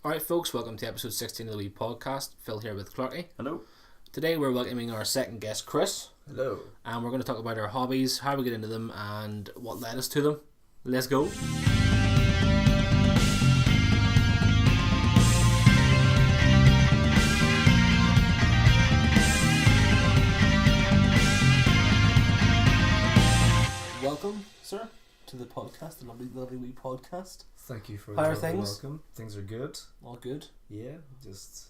Alright folks, welcome to episode 16 of the Wee Podcast. Phil here with Clarky. Hello. Today we're welcoming our second guest, Chris. Hello. And we're going to talk about our hobbies, how we get into them, and what led us to them. Let's go. Welcome, sir, to the podcast, the lovely Wee Podcast. Thank you for How are the things? welcome. Things are good. All good? Yeah, just,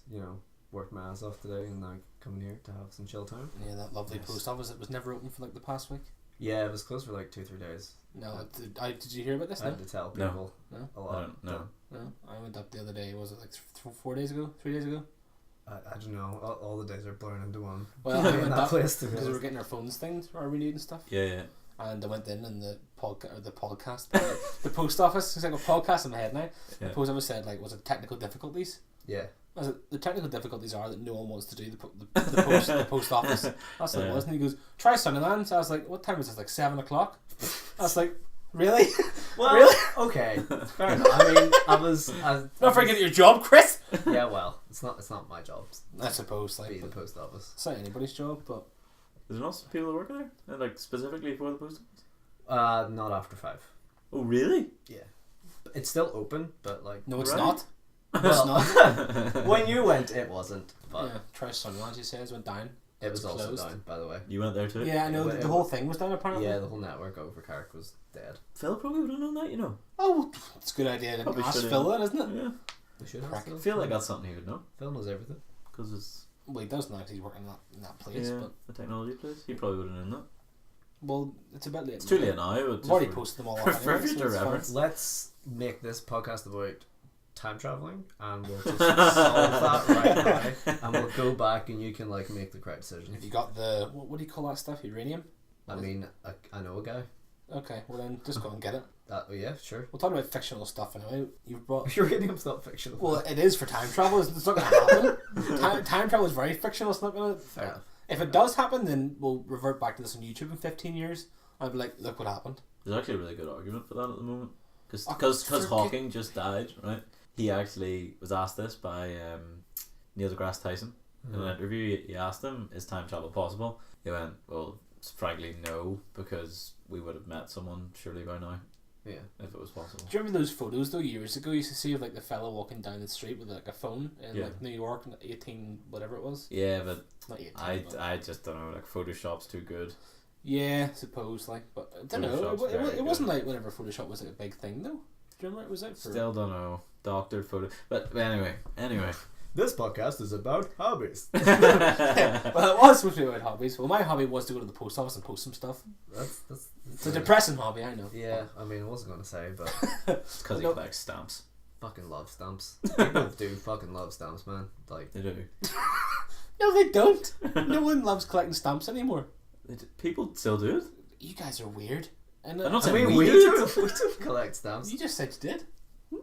worked my ass off today and now coming here to have some chill time. Yeah, that lovely Yes. post office, it was never open for like the past week. Yeah, it was closed for like 2-3 days. No, did you hear about this? I had to tell No. people No? a lot. No. No, I went up the other day. Was it like 4 days ago? 3 days ago? I don't know. All the days are blurring into one. Well, I went that up place to because we be were getting our phones thinged or renewed and stuff. Yeah. And I went in and the podcast, the post office. It's like a podcast in my head now. Yeah. The post office said like, was it technical difficulties? Yeah. I was like, the technical difficulties are that no one wants to do the post office. That's what it was. And he goes, try Sunderland. So I was like, what time is this? Like 7 o'clock? I was like, really? Well, really? Okay. Fair enough. I mean, Not forgetting your job, Chris. Yeah, well, it's not my job. I suppose, Be like, the post office. it's not anybody's job, but Is there not some people that work there? Like specifically for the post office? Not after 5. Oh really? Yeah. It's still open, but like. no, it's Right. not. Well, It's not. when you went, it wasn't. But Yeah, try Sunderland. He says went down. it was It's also closed. down, by the way. You went there too? Yeah, I know. It The whole thing was down apparently. Yeah, the whole network over Carrick was dead. Phil probably would have known that, you know. Oh, well, it's a good idea to Probably ask should've- Phil then, isn't it? Yeah. We should Crack. I feel like that's something he would know. Phil knows everything. Because it's Well, he does now because he's working in that place. yeah, But the technology place. He probably would have known that. well, it's a bit late. It's too late now. But I've just already for- posted them all for up anyway, so future it's fine. reference. Let's make this podcast about time travelling, and we'll just solve that right now, and we'll go back, and you can like make the correct decision. Have you got the what do you call that stuff? Uranium? I mean, I know a guy. Okay, well then just go and get it. Yeah, sure. We'll talk about fictional stuff anyway. You've brought. Uranium's not fictional. Well, it is for time travel. It's not going to happen. time travel is very fictional. It's not going to. Fair enough. If it does happen, then we'll revert back to this on YouTube in 15 years. I'll be like, look what happened. There's actually a really good argument for that at the moment. Oh, Because forget- Hawking just died, right? He actually was asked this by Neil deGrasse Tyson. In an interview, he asked him, is time travel possible? He went, well, frankly, no, because we would have met someone surely by now, Yeah. if it was possible. Do you remember those photos though years ago? You used to see of like the fella walking down the street with like a phone in Yeah. like New York in 18 whatever it was. Yeah, but Not 18. but- I just don't know, like Photoshop's too good. Yeah, suppose like, but I don't know. Photoshop's very It wasn't good. like whenever Photoshop was like a big thing though. Do you remember it was out for? Still don't know. Doctored photo. But anyway. This podcast is about hobbies. Well, it was supposed to be about hobbies. Well, my hobby was to go to the post office and post some stuff. That's It's a depressing hobby, I know. Yeah, I mean, I wasn't gonna say, but It's because he No. collects stamps. fucking love stamps. People do fucking love stamps, man. Like, They do. No, they don't. No one loves collecting stamps anymore. People still do it. You guys are weird. And I'm not I saying mean, we we do. don't collect stamps. you just said you did.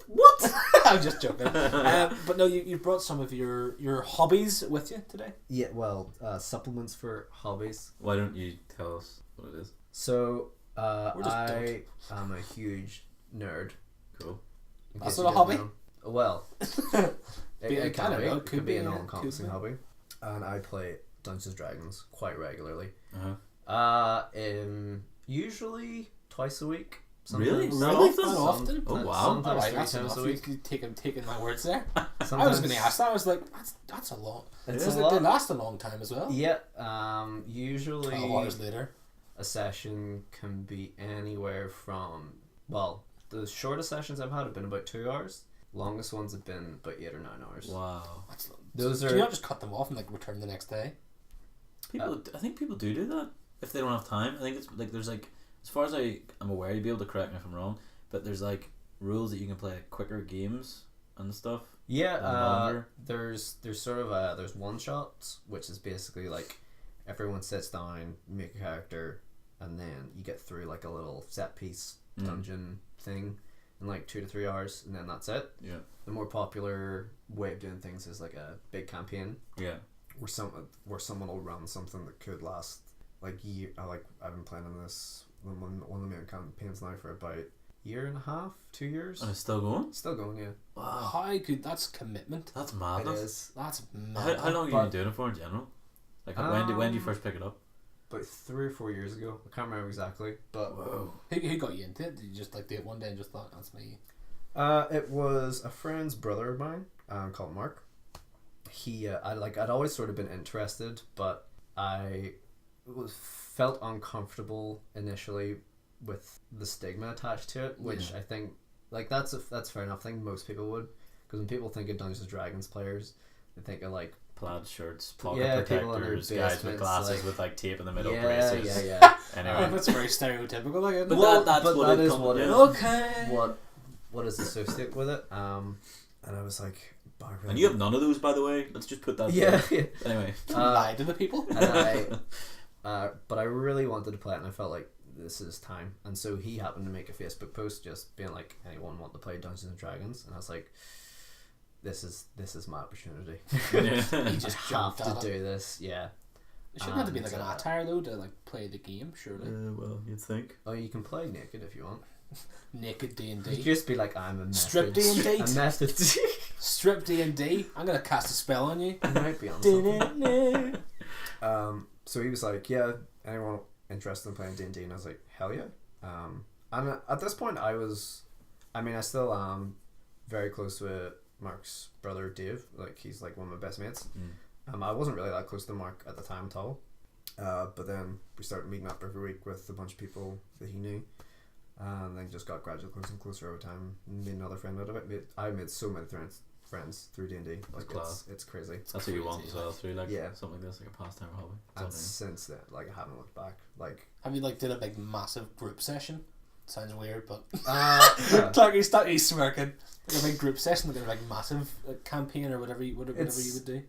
What? I'm just joking. But no, you brought some of your hobbies with you today. Yeah, well, supplements for hobbies. Why don't you tell us what it is? So, We're just I am a huge nerd. Cool. in That's case you not a didn't hobby? know. Well, it I can don't be. know, It could be an all-encompassing could be. hobby. And I play Dungeons and Dragons quite regularly. Uh-huh. Usually twice a week. Really? Sometimes. Really? That often? Oh, wow. Sometimes Alright, 3 that's times enough. a week. You taking my words there. I was Sometimes- going to ask that. I was like, that's a lot. It's Because a lot. they last a long time as well. Yeah. Usually 12 hours later. a session can be anywhere from, well, the shortest sessions I've had have been about 2 hours. Longest ones have been about 8 or 9 hours. Wow. Those Do are you not just cut them off and like return the next day? I think people do that if they don't have time. I think it's like there's like, as far as I'm aware, you'd be able to correct me if I'm wrong, but there's like rules that you can play quicker games and stuff. Yeah, longer. there's sort of there's one shots, which is basically like everyone sits down, make a character, and then you get through like a little set piece dungeon thing in like 2 to 3 hours, and then that's it. Yeah. The more popular way of doing things is like a big campaign, Yeah. where someone will run something that could last like year. I've been playing on this one of the main campaigns now for about year and a half, 2 years. And it's still going? Still going, yeah. Wow. How good? That's commitment. That's It madness. is. That's mad. How long have you But- been doing it for in general? Like, when did you first pick it up? About 3 or 4 years ago. I can't remember exactly, but Whoa. Who got you into it? Did you just like do it one day and just thought that's me? it was a friend's brother of mine, called Mark. I'd always sort of been interested, but I felt uncomfortable initially with the stigma attached to it, which I think like that's fair enough. I think most people would, because when people think of Dungeons and Dragons players, they think of like Plaid shirts, pocket people in their protectors, guys with basements, glasses like- with like tape in the middle, yeah, braces. yeah. Anyway, That's very stereotypical. Like, isn't but it? Well, that's but what that it is comes- what it- yeah. Okay. what is associated with it. And I was like, but I really And you have none of those, by the way. Let's just put that. yeah, there. yeah. Anyway. Lie to the people. And but I really wanted to play it, and I felt like this is time. And so he happened to make a Facebook post just being like, anyone want to play Dungeons and Dragons? And I was like, this is my opportunity. Yeah. He just I have jumped to at it. do this. Yeah. It shouldn't have to be like an And, attire though to like play the game. Surely Well, you'd think. Oh, you can play naked if you want. naked D and You D, just be like, I'm a method. Strip D&D? A method. strip D and D. I'm gonna cast a spell on you. You might be on something. So he was like, yeah, anyone interested in playing D&D? And I was like, hell yeah. And at this point I still am very close with Mark's brother Dave. Like, he's like one of my best mates. I wasn't really that close to Mark at the time at all, but then we started meeting up every week with a bunch of people that he knew, and then just got gradually closer and closer over time. Made another friend out of it. I made so many friends through D&D. Like, class. it's crazy. That's what you want as well, through like Yeah. something like this, like a pastime or hobby. And Something. since then, like, I haven't looked back. Like, Have you like did a big massive group session? Sounds weird, but yeah. Clarky he's smirking. Like a big group session, like a like massive campaign or whatever you would do.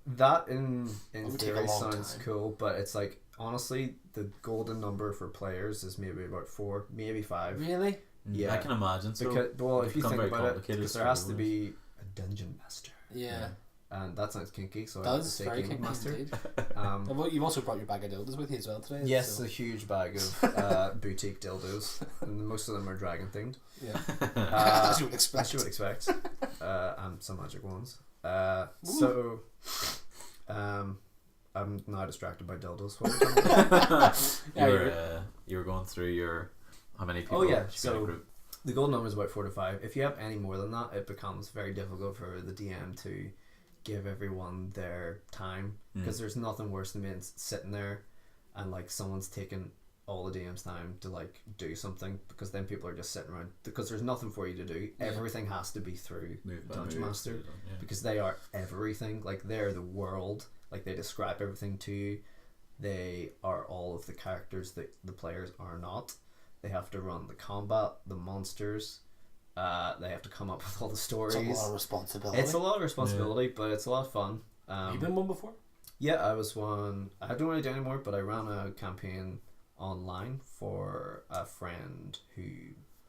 That in It would take a theory long sounds time. cool, but it's like, honestly, the golden number for players is maybe about 4, maybe 5. Really? Yeah. I can imagine. So Because, well, if you become think very about it, complicated because there has to story-wise. be a dungeon master, Yeah. and that sounds kinky, so I have to Does say very game kinky master. indeed. Um, You've also brought your bag of dildos with you as well today. yes, so- a huge bag of boutique dildos, and most of them are dragon themed. yeah. Uh, As you would expect. As you would expect. And some magic ones. So, I'm now distracted by dildos. What were we talking about? you were going through your how many people? Oh, yeah, should be in a so- group? The golden number is about 4 to 5. If you have any more than that, it becomes very difficult for the DM to give everyone their time, because there's nothing worse than being sitting there and like someone's taking all the DM's time to like do something, because then people are just sitting around because there's nothing for you to do. Yeah. Everything has to be through Move by Dungeon move, Master, yeah. because they are everything. Like, they're the world. Like, they describe everything to you. They are all of the characters that the players are not. They have to run the combat, the monsters. They have to come up with all the stories. It's a lot of responsibility. It's a lot of responsibility, but it's a lot of fun. Have you been one before? Yeah, I was one. I don't really do anymore, but I ran a campaign online for a friend who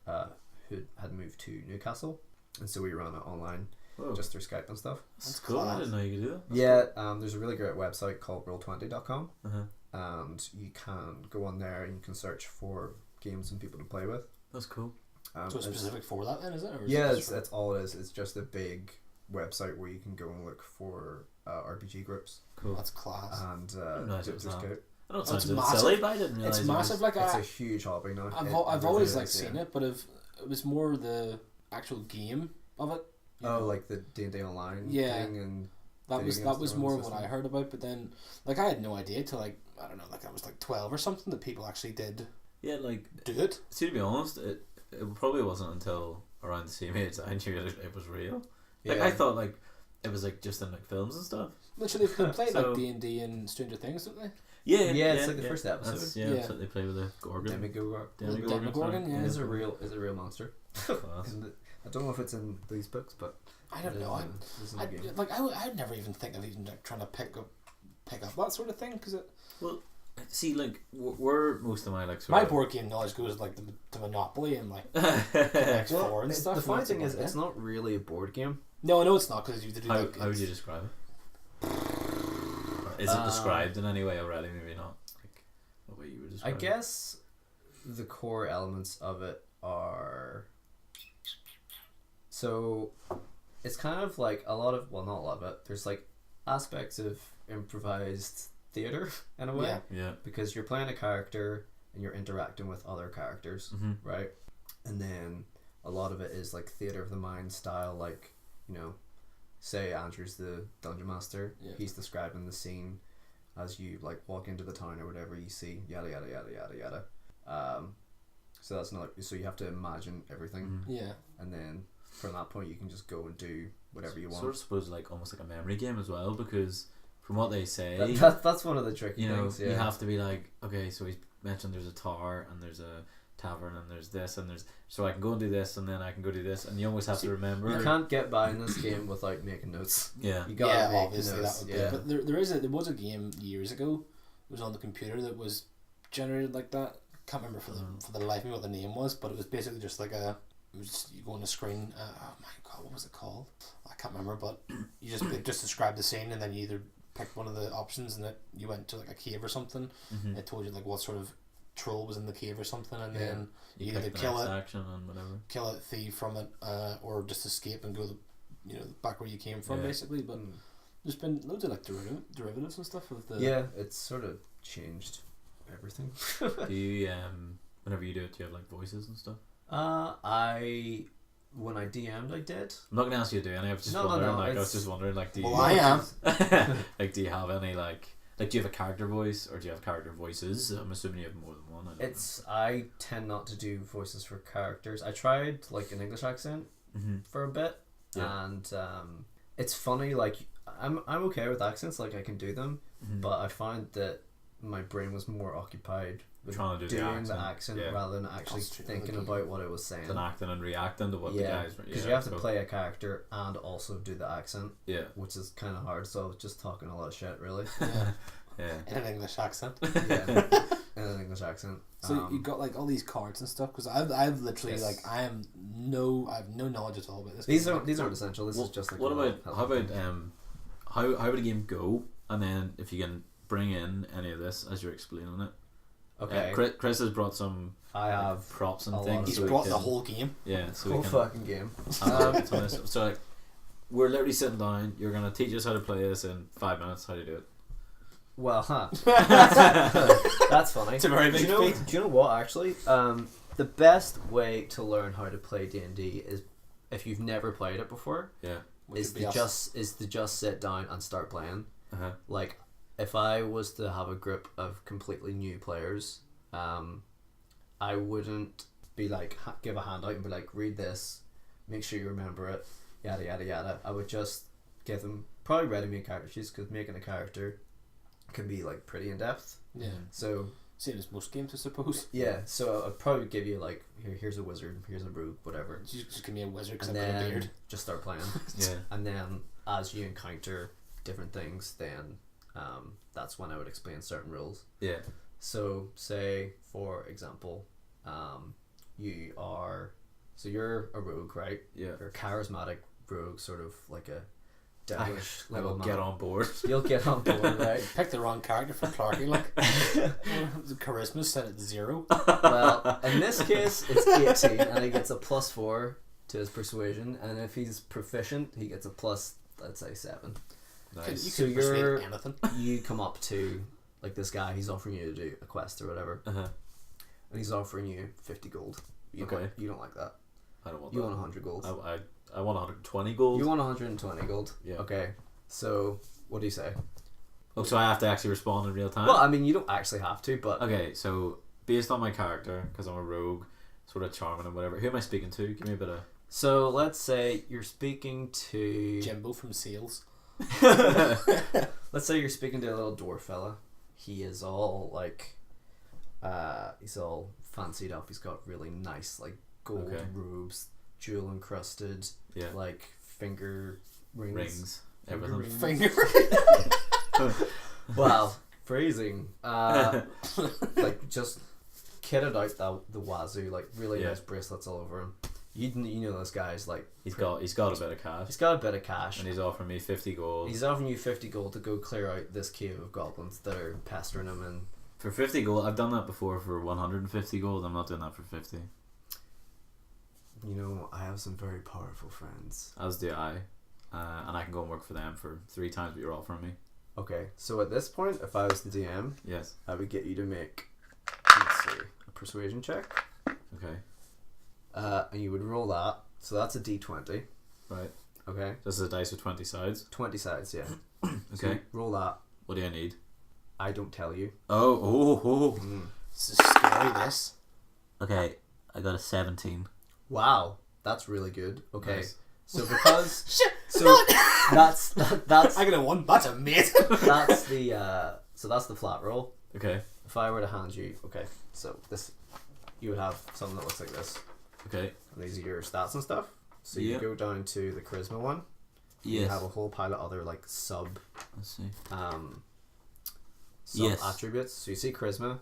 had moved to Newcastle, and so we ran it online Whoa. just through Skype and stuff. That's cool. I class. didn't know you could do that. Yeah, there's a really great website called roll20.com, Uh-huh. and you can go on there and you can search for games and people to play with. That's cool. So it's It's- specific for that then, is it? Or is yeah, it just that's all it is. It's just a big website where you can go and look for RPG groups, Cool. That's class. and didn't realise it was just that. go. I don't It's sound massive. silly, but I didn't realize It's it was- massive. Like It's a huge hobby now. I've always really like is, seen yeah. it, but it was more the actual game of it. you Oh, know. like the D&D online Yeah. thing, and that video was games that was and more all of that what I stuff. heard about. But then, like, I had no idea till like I don't know, like I was like 12 or something that people actually did Yeah, like, do it. see, to be honest, it probably wasn't until around the same age that I knew it was real. Like, Yeah. I thought, like, it was, like, just in, like, films and stuff. Literally, they play So- like D&D and Stranger Things, don't they? Yeah, it's like the first episode. That's, Yeah. that's what they play with the Gorgon. Demigorgon. Demogorgon, yeah. Is a real monster. Class. I don't know if it's in these books, but I don't know. It's in the game. I'd never even think of even like, trying to pick up that sort of thing because Well, see, like, where most of my, like, sort my of... board game knowledge goes like to Monopoly and like How X4 and stuff. The and funny that's thing is, about it's it. not really a board game. No, I know it's not because you have to do like. would you describe it? Is it described in any way already? Maybe not. Like, what way you would I describe it? guess the core elements of it are so it's kind of like a lot of, well, not a lot of it. There's like aspects of improvised theater in a way, Yeah. because you're playing a character and you're interacting with other characters, right? And then a lot of it is like theater of the mind style, like, you know, say Andrew's the dungeon master, he's describing the scene as you like walk into the town or whatever you see, yada yada yada yada yada. So that's not, so you have to imagine everything, and then from that point you can just go and do whatever you want. Sort of suppose like almost like a memory game as well, because from what they say, that's one of the tricky things. You have to be like, okay, so he's mentioned there's a tower and there's a tavern and there's this and there's, so I can go and do this and then I can go do this, and you always have to remember. You can't get by in this game without making notes. Yeah, you gotta make obviously notes. that would be. But there was a game years ago. It was on the computer that was generated like that. Can't remember for the life of me what the name was, but it was basically just like you go on the screen. Oh my god, what was it called? I can't remember, but you it just described the scene, and then you either picked one of the options, and you went to like a cave or something. It told you like what sort of troll was in the cave or something, and then you either kill it, action and whatever, kill it, thieve from it, or just escape and go back where you came from, basically. But there's been loads of like derivatives and stuff with the. Yeah, it's sort of changed everything. Do you whenever you do it, do you have like voices and stuff? When I DM'd, I did. I'm not gonna ask you to do any. I was just wondering. I was just wondering, like, do you? Well, I am. Like, do you have any like do you have a character voice or do you have character voices? I'm assuming you have more than one. I tend not to do voices for characters. I tried like an English accent for a bit, and it's funny. Like I'm okay with accents. Like I can do them, but I find that my brain was more occupied with trying to do doing the accent rather than actually thinking about what I was saying. Than acting and reacting to what the guys. Because you have to play a character and also do the accent. Yeah. Which is kind of hard. So I was just talking a lot of shit, really. Yeah. In an English accent. Yeah. In an English accent. So you got like all these cards and stuff, because I've literally like I have no knowledge at all about this. These aren't essential. This is just like. What about how would a game go? And then if you can bring in any of this as you're explaining it. Okay. Chris has brought some. I have props and things. He's brought the whole game. Yeah. So whole fucking game. So like, we're literally sitting down. You're gonna teach us how to play this in 5 minutes. How to do it. Well, that's funny. It's a very big feat. Do you know what? Actually, the best way to learn how to play D&D is if you've never played it before. Yeah. Is to just sit down and start playing. Like, if I was to have a group of completely new players, I wouldn't be like give a handout and be like, read this, make sure you remember it, yada yada yada. I would just give them probably ready-made character sheets, because making a character can be like pretty in depth. Yeah. So same as most games, I suppose. Yeah. So I'd probably give you like here's a wizard, here's a rogue, whatever. Just give me a wizard because I've got a beard. Just start playing. Yeah. And then as you encounter different things, then that's when I would explain certain rules. Yeah. So say for example, you're a rogue, right? Yeah. You're a charismatic rogue, sort of like a devilish I little will man. get on board. You'll get on board, right? Picked the wrong character for Clarky. Like the charisma set at 0. Well, in this case, it's 18, and he gets a +4 to his persuasion, and if he's proficient, he gets a plus, let's say 7. Nice. You can persuade anything. You come up to like this guy. He's offering you to do a quest or whatever, and he's offering you 50 gold. You don't like that. I don't want you that. want 100 gold. I want 120 gold. You want 120 gold. Yeah. Okay. So what do you say? Oh, so I have to actually respond in real time? Well, I mean, you don't actually have to, but okay. So based on my character, because I'm a rogue, sort of charming and whatever. Who am I speaking to? Give me a bit of. So let's say you're speaking to Jimbo from Sales. Let's say you're speaking to a little dwarf fella. He is all like, he's all fancied up. He's got really nice like gold robes, jewel encrusted, like finger rings, everything. Finger Wow, phrasing. Like just kitted out the wazoo, like really nice bracelets all over him. You know this guy's like he's got a bit of cash. He's got a bit of cash, and he's offering me 50 gold. He's offering you 50 gold to go clear out this cave of goblins that are pestering him. And for 50 gold, I've done that before for 150 gold. I'm not doing that for 50. You know, I have some very powerful friends. As do I. And I can go and work for them for 3 times what you're offering me. Okay, so at this point, if I was the DM, Yes. I would get you to make, let's see, a persuasion check. Okay. And you would roll that. So that's a d20. Right. Okay. This is a dice with 20 sides. 20 sides, yeah. Okay. So you roll that. What do I need? I don't tell you. Oh. This is scary, this. Okay, I got a 17. Wow, that's really good. Okay. Nice. So because Shit! so that's I got a 1. That's amazing. that's the so that's the flat roll. Okay. If I were to hand you, okay, so this, you would have something that looks like this. Okay. And these are your stats and stuff. So you Yep. go down to the charisma one. You Yes. have a whole pile of other like sub Let's see. Yes. attributes. So you see charisma,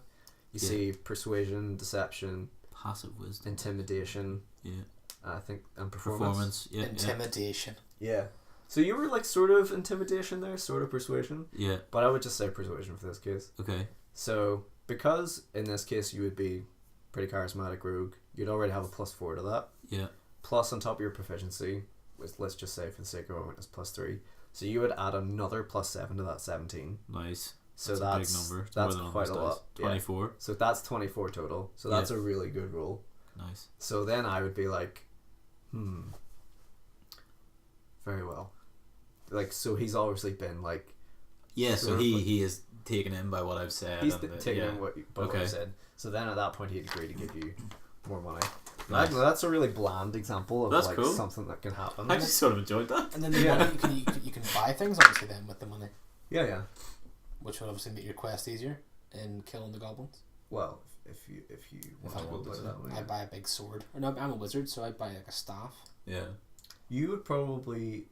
you Yeah. see persuasion, deception, Passive wisdom. intimidation, Yeah. I think, and performance. Yeah. Intimidation. Yeah. So you were like sort of intimidation there, sort of persuasion, Yeah. but I would just say persuasion for this case. Okay. So because in this case you would be pretty charismatic rogue, you'd already have a +4 to that. Yeah. Plus on top of your proficiency, which let's just say for the sake of argument is +3. So you would add another +7 to that 17. Nice. So a that's big number. It's that's more than quite a almost lot. dice. Yeah. 24. So that's 24 total. So that's a really good roll. Nice. So then I would be like, very well. Like, so he's obviously been like, Yeah, so sort of like- he is taken in by what I've said. he's and the- taking yeah. in what what Okay. I said. So then at that point he'd agree to give you more money. Nice. That's a really bland example of That's like cool. something that can happen. I just sort of enjoyed that. And then the Yeah. money, you can buy things obviously then with the money, Yeah. which would obviously make your quest easier in killing the goblins. Well, if you want I to wanted put it to. that way, I'd buy a big sword. Or no, I'm a wizard, so I'd buy like a staff. Yeah. you would probably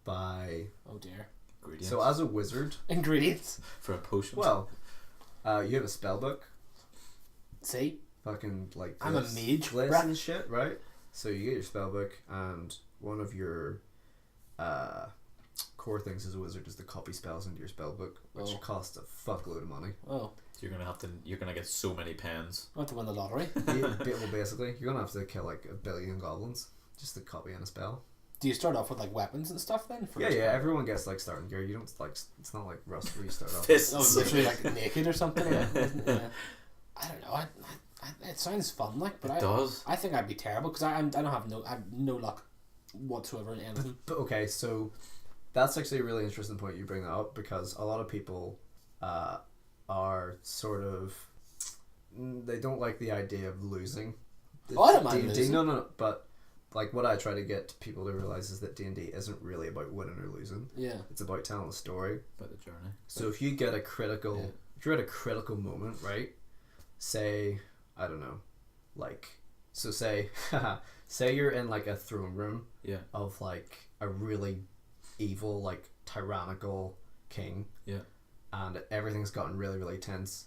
buy. Oh dear. Ingredients. So as a wizard, Ingredients. for a potion. well, you have a spell book. See? Fucking like I'm a this mage, list bruh. and shit, right? So you get your spell book, and one of your core things as a wizard is to copy spells into your spell book, which Oh. costs a fuckload of money. Oh. So you're gonna get so many pens. I want to win the lottery. Well, basically, you're gonna have to kill like 1 billion goblins just to copy in a spell. Do you start off with like weapons and stuff then? Yeah, everyone gets like starting gear. You don't like, it's not like Rust where you start off. Fists. Oh, literally like naked or something. Yeah. Yeah. I don't know. It sounds fun, like, but It does. I think I'd be terrible because I don't have I have no luck whatsoever in anything. But okay, so that's actually a really interesting point you bring that up, because a lot of people are sort of, they don't like the idea of losing. Oh, I don't mind D&D, losing. no, but like what I try to get people to realize is that D&D isn't really about winning or losing. Yeah. It's about telling a story. By the journey. So if you get a critical, Yeah. if you're at a critical moment, right? Say, I don't know, like, so say, say you're in like a throne room Yeah. of like a really evil, like tyrannical king. Yeah. And everything's gotten really, really tense,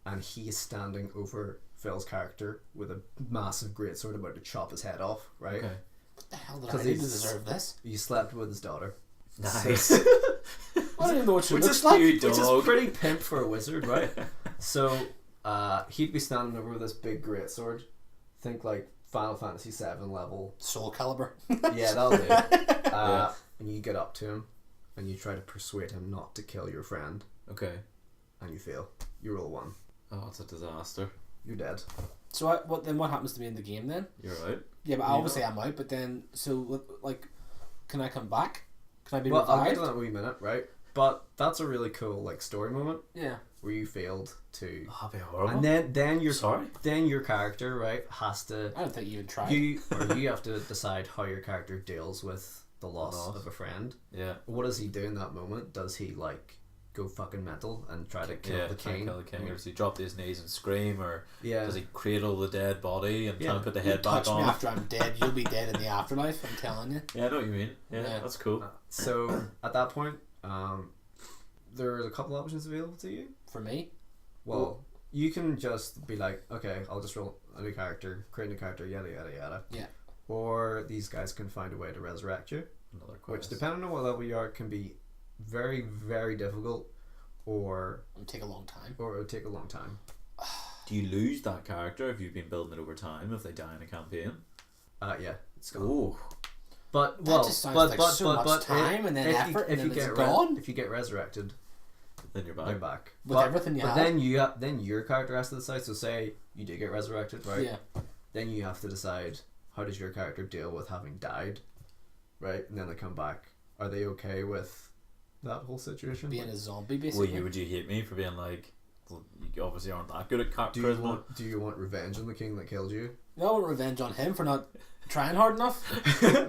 and he's standing over Phil's character with a massive greatsword about to chop his head off, right? Okay. What the hell did 'Cause I do to he's- deserve this? You slept with his daughter. Nice. So, I don't even know what she which looks is like. cute. which is Dog. pretty pimp for a wizard, right? So he'd be standing over with this big greatsword. Think like Final Fantasy VII level. Soul Calibur. Yeah, that'll do. Yeah. And you get up to him, and you try to persuade him not to kill your friend, Okay. and you fail. You roll 1. Oh, it's a disaster. You're dead. So what happens to me in the game then? You're right. Yeah, but You obviously I'm out. But then, so like, can I come back? Can I be Well, I'll get revived? to that in a wee minute, right? But that's a really cool like story moment Yeah. where you failed to, Oh, that'd be horrible. and then your Sorry. then your character, right, has to I don't think you even tried. you have to decide how your character deals with the loss of a friend. Yeah. What does he do in that moment? Does he like go fucking mental and try to kill Yeah. the try and king? kill the king. Or does he drop to his knees and scream? Or Yeah. does he cradle the dead body and try Yeah. and put the You head back touch me on? after I'm dead, you'll be dead in the afterlife. I'm telling you. Yeah, I know what you mean. Yeah, Yeah. that's cool. So at that point, there's a couple options available to you. For me, Well, you can just be like, okay, I'll just roll a new character, create a new character, yada yada yada. Yeah. Or these guys can find a way to resurrect you, Another which quest. depending on what level you are, can be very very difficult, or it'll take a long time. it'll take a long time. Do you lose that character if you've been building it over time if they die in a campaign? Yeah, it's gone. Ooh. But That just sounds like so much time and then effort, and then it's gone. If you get resurrected, Then you're you're back. back. With everything you but have. then your character has to decide. So say you do get resurrected, right? Yeah. Then you have to decide how does your character deal with having died, right? And then they come back. Are they okay with that whole situation? Being a zombie, basically. Would you hate me for being like, well, you obviously aren't that good at do charisma? you want revenge on the king that killed you? No, I want revenge on him for not trying hard enough.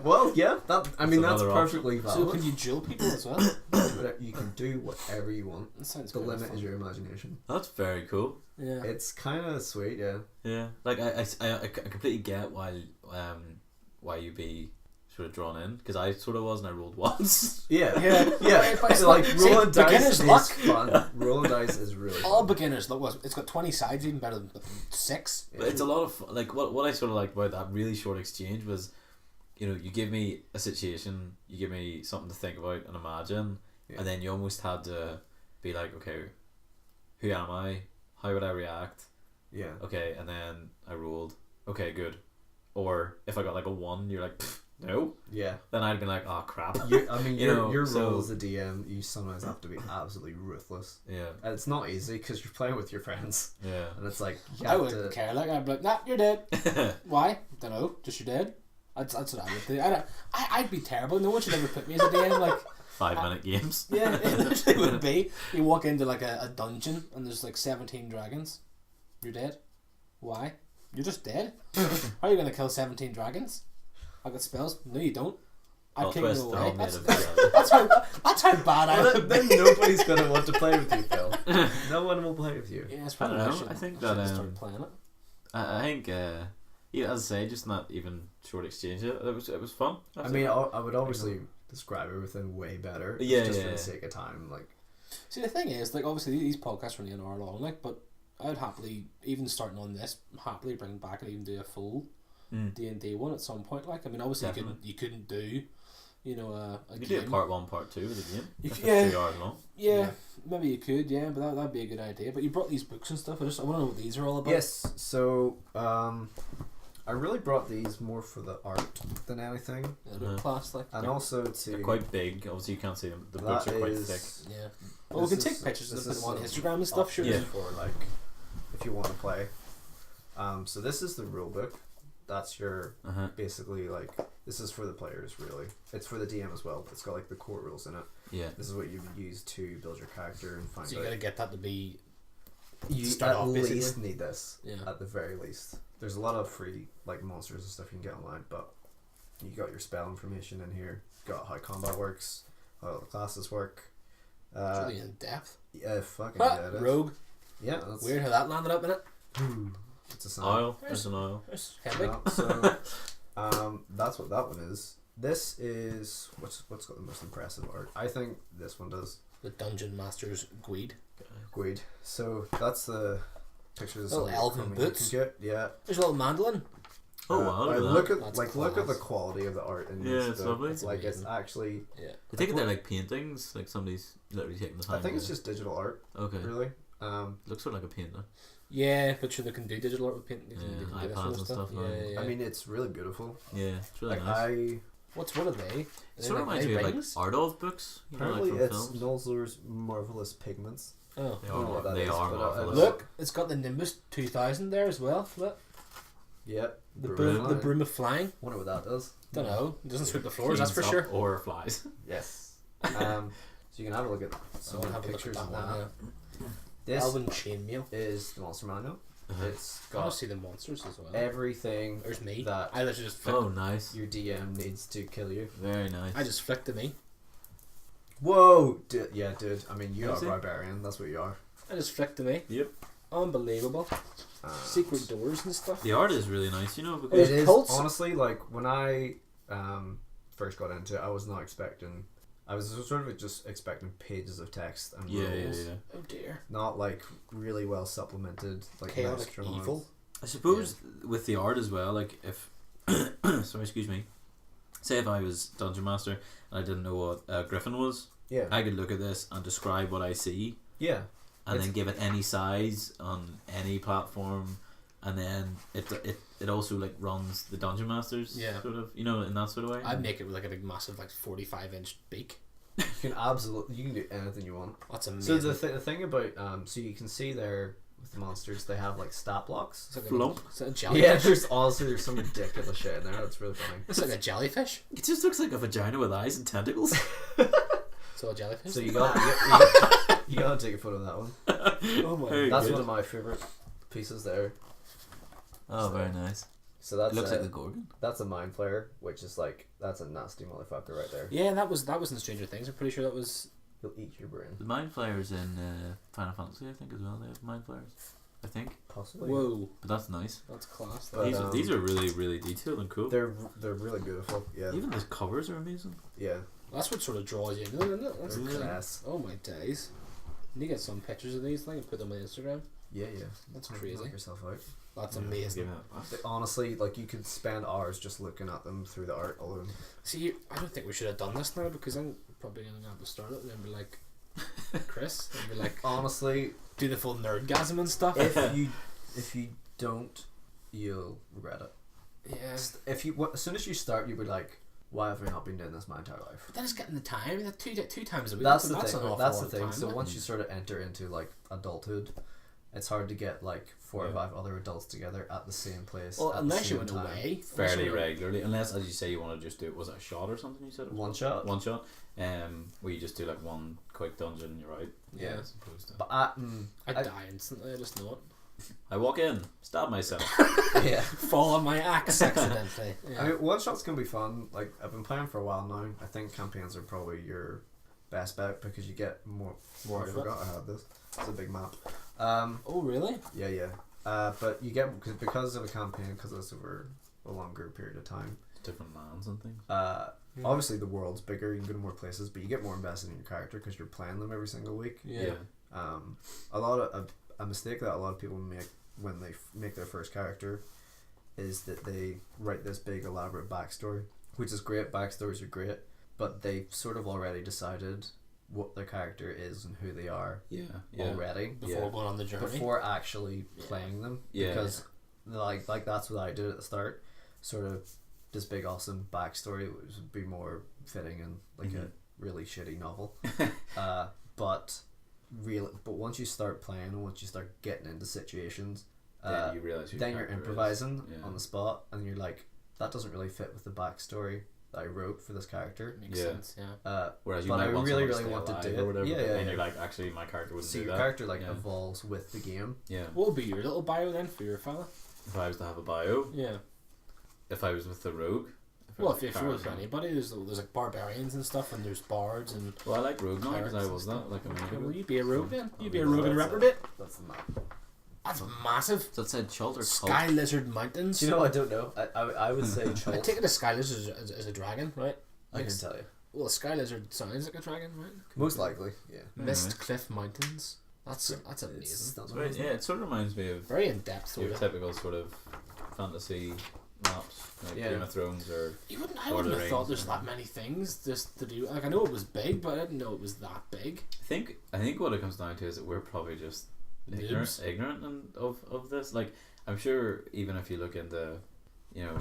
Well, yeah, that's another perfectly So valid. can you duel people as well? You can do whatever you want. That sounds The kinda limit fun. is your imagination. That's very cool. Yeah. It's kind of sweet, yeah. Yeah, like I completely get why you be sort of drawn in, because I sort of was and I rolled once. Yeah, Yeah. yeah. But it's So, like see, rolling dice beginner's is luck. fun. Rolling dice is really All fun. beginners look. It's got 20 sides, even better than 6. But it's a lot of fun. Like what I sort of liked about that really short exchange was, you give me a situation, you give me something to think about and imagine, Yeah. and then you almost had to be like, okay, who am I? How would I react? Yeah. Okay, and then I rolled. Okay, good. Or if I got like a 1, you're like, no. Yeah. Then I'd be like, oh crap. I mean, You know, your so- role as a DM, you sometimes have to be absolutely ruthless. Yeah, And it's not easy because you're playing with your friends, yeah. and it's like you I have wouldn't to. care. Like I'd be like, nah, you're dead. Why? Don't know. Just you're dead. That's what I would do. I'd be terrible. No one should ever put me as a DM. Like 5-minute games. yeah, it would be. You walk into like a dungeon and there's like 17 dragons. You're dead. Why? You're just dead. How are you gonna kill 17 dragons? I got spells. No, you don't. I'd Plot kick twist, you they're away. all made That's, of that's how bad I Well, would then be. nobody's gonna want to play with you, Phil. No one will play with you. Yeah, it's I probably don't why know, should- I think should that, start playing it. I think, yeah, as I say, just not even short exchange. It was fun. I mean, I would obviously describe everything way better. Yeah, just yeah, for the yeah. sake of time. Like, See, the thing is, like, obviously these podcasts are only an hour long, like, but I'd happily, even starting on this, happily bring back and even do a full D&D one at some point. Like, I mean, obviously you couldn't do, a You could game. do a part 1, part 2 of the game. You If could- yeah. it's 3 hours long. Yeah, maybe you could, yeah, but that'd be a good idea. But you brought these books and stuff. I want to know what these are all about. yes. So, I really brought these more for the art than anything, A bit class, like. and also to. They're quite big. Obviously, you can't see them. The that books are quite is- thick. Yeah. Well, we this can is- take pictures and this put is them on some Instagram and stuff. Sure. options Yeah. For like, if you want to play. So this is the rule book. That's your basically like this is for the players really. It's for the DM as well. But it's got like the core rules in it. Yeah. This is what you would use to build your character and find So you out. gotta get that to be. You start at off, least basically. need this. Yeah. At the very least, there's a lot of free like monsters and stuff you can get online, but you got your spell information in here. Got how combat works, how the classes work. It's really in depth. Yeah, fucking Ah, yeah, it is. Rogue. Yeah, that's Weird how that landed up in it. It's a sign. Oil. There's an oil. It's heavy. Yeah, so, that's what that one is. This is what's got the most impressive art. I think this one does. The Dungeon Master's Guide. Guide. So that's the pictures of Little some elven equipment you boots. can get. Yeah. There's a little mandolin. Oh wow! I Look look at at That's look at the class. quality of the art in Yeah, this it's book. lovely. It's Like it's amazing. actually. Yeah. I take it they're like paintings. Like somebody's literally taking the time. I think it's to- just digital art, okay. really. Looks sort of like a painter. Yeah, but sure they can do digital art with paint. They can, Yeah, they can do that iPads sort of and stuff Yeah, now. yeah. I mean, it's really beautiful. Yeah, it's really Like nice. what are they? It sort of Are they reminds me of like rings? art of books. You know, Apparently, like from it's films. Nolzur's marvelous pigments. Oh. They I don't know are. what that They is, are but, marvelous. Look, it's got the Nimbus 2000 there as well. Look, Yep. the Broom. broom, the broom of flying. Wonder what that does. Don't know. It doesn't sweep the floors, that's for Cleans sure. up or flies. Yes. So you can have a look at some So I'll have a look at pictures that of one. that. Yeah. This Elven chainmail. is the monster manual. It's I want got to see the monsters as well. everything There's me. that I literally just flicked. Oh, nice. your DM needs to kill you. Very nice. I just flicked to me. Whoa! Yeah, dude. I mean, you are Is it? barbarian. That's what you are. I just flicked to me. Yep. Unbelievable. Secret So- doors and stuff. The art is really nice, It There's because is cults. honestly like when I first got into it, I was not expecting. I was sort of just expecting pages of text and yeah, rules, yeah. Oh dear. not like really well supplemented, like Chaotic extra evil. ones. I suppose with the art as well, like if sorry, excuse me. Say if I was dungeon master and I didn't know what a griffin was, Yeah, I could look at this and describe what I see, yeah, and It's- then give it any size on any platform, and then it also like runs the Dungeon Masters sort of, you know, in that sort of way. I'd make it with like a big massive like 45-inch beak. You can do anything you want. That's amazing. So the thing about so you can see there with the monsters, they have like stat blocks. It's like Flump. Is that a jellyfish? Yeah, there's some ridiculous shit in there. That's really funny. It's like a jellyfish. It just looks like a vagina with eyes and tentacles. So a jellyfish. So you gotta take a photo of that one. Oh my! Very That's good. one of my favorite pieces there. Oh, very nice. So that's It looks like a Gorgon. that's a mind player, which is like that's a nasty motherfucker right there. Yeah, that was in Stranger Things. I'm pretty sure that was. He'll eat your brain. The Mind Flayers in Final Fantasy, I think, as well. They have Mind Flayers, I think. Possibly. Whoa, But that's nice. that's class. But, These are really, really detailed and cool. They're really beautiful. Yeah. Even the covers are amazing. Yeah. That's what sort of draws you in, isn't it? That's They're crazy. class. Oh my days! You need to get some pictures of these things and put them on Instagram. Yeah. That's Knock crazy. yourself out. That's Yeah, amazing. give it that. They, honestly, like you could spend hours just looking at them through the art alone. See, I don't think we should have done this now because I'm probably gonna have to start it and then be like, Chris, and be like, Honestly, do the full nerdgasm and stuff. if you don't, you'll regret it. Yeah. As soon as you start, you'll be like, why have I not been doing this my entire life? But then it's getting the time. That's two times a week. That's an the thing. awful That's lot the of thing. time, So like. once you sort of enter into like adulthood, it's hard to get like 4 or 5 other adults together at the same place. Well, at unless the you same went time. away. Fairly regularly, unless, as you say, you want to just do, was it a shot or something you said? One shot. One shot. Where you just do like one quick dungeon and you're out. Yeah. As opposed to. But I die instantly. I just know it. I walk in, stab myself. yeah. Fall on my axe accidentally. Yeah. I mean, one shots can be fun. Like I've been playing for a while now. I think campaigns are probably your best bet because you get more. I of it. forgot I had this. It's a big map. Oh really? Yeah. But you get because of a campaign, because it's over a longer period of time. Different lands and things. Obviously the world's bigger. You can go to more places, but you get more invested in your character because you're playing them every single week. Yeah. A mistake that a lot of people make when they make their first character is that they write this big elaborate backstory, which is great. Backstories are great, but they've sort of already decided what their character is and who they are already Before going on the journey. before actually playing them. Yeah. Because like that's what I did at the start. Sort of this big awesome backstory would be more fitting in like a really shitty novel. But once you start playing and once you start getting into situations, Then you realize who then your you're character improvising is. on the spot and you're like, that doesn't really fit with the backstory that I wrote for this character. Makes Yeah. sense. Yeah. Whereas you But might I want really, someone really to want to stay do alive or it. whatever, Yeah, but yeah, then yeah. you're like, actually my character wouldn't So do your that. character Yeah. evolves with the game. Yeah. What would be your little bio then for your fella? If I was to have a bio, Yeah. if I was with the rogue. Well, if you're with anybody, there's like barbarians and stuff, and there's bards and. Well, I like rogue now because I Clerics was and that like a minute Okay, ago. well, you be a rogue then. You be a Yeah, rogue and that's reprobate. That's the map. That's massive. So it said Chult or Sky Cult? Lizard Mountains. Do you know? I don't know. I would say I Chult. take it a Sky Lizard is a dragon, right? I can Mist- tell you. Well, a Sky Lizard sounds like a dragon, right? Most likely, yeah. Mist Cliff Mountains. That's amazing. It's It's very, yeah, it sort of reminds me of Very in depth. your typical sort of fantasy maps, like Yeah. Game of Thrones or. I Lord wouldn't of the have thought Rings there's and- that many things just to do. Like I know it was big, but I didn't know it was that big. I think what it comes down to is that we're probably just Noobs. ignorant of this. Like I'm sure even if you look into, you know,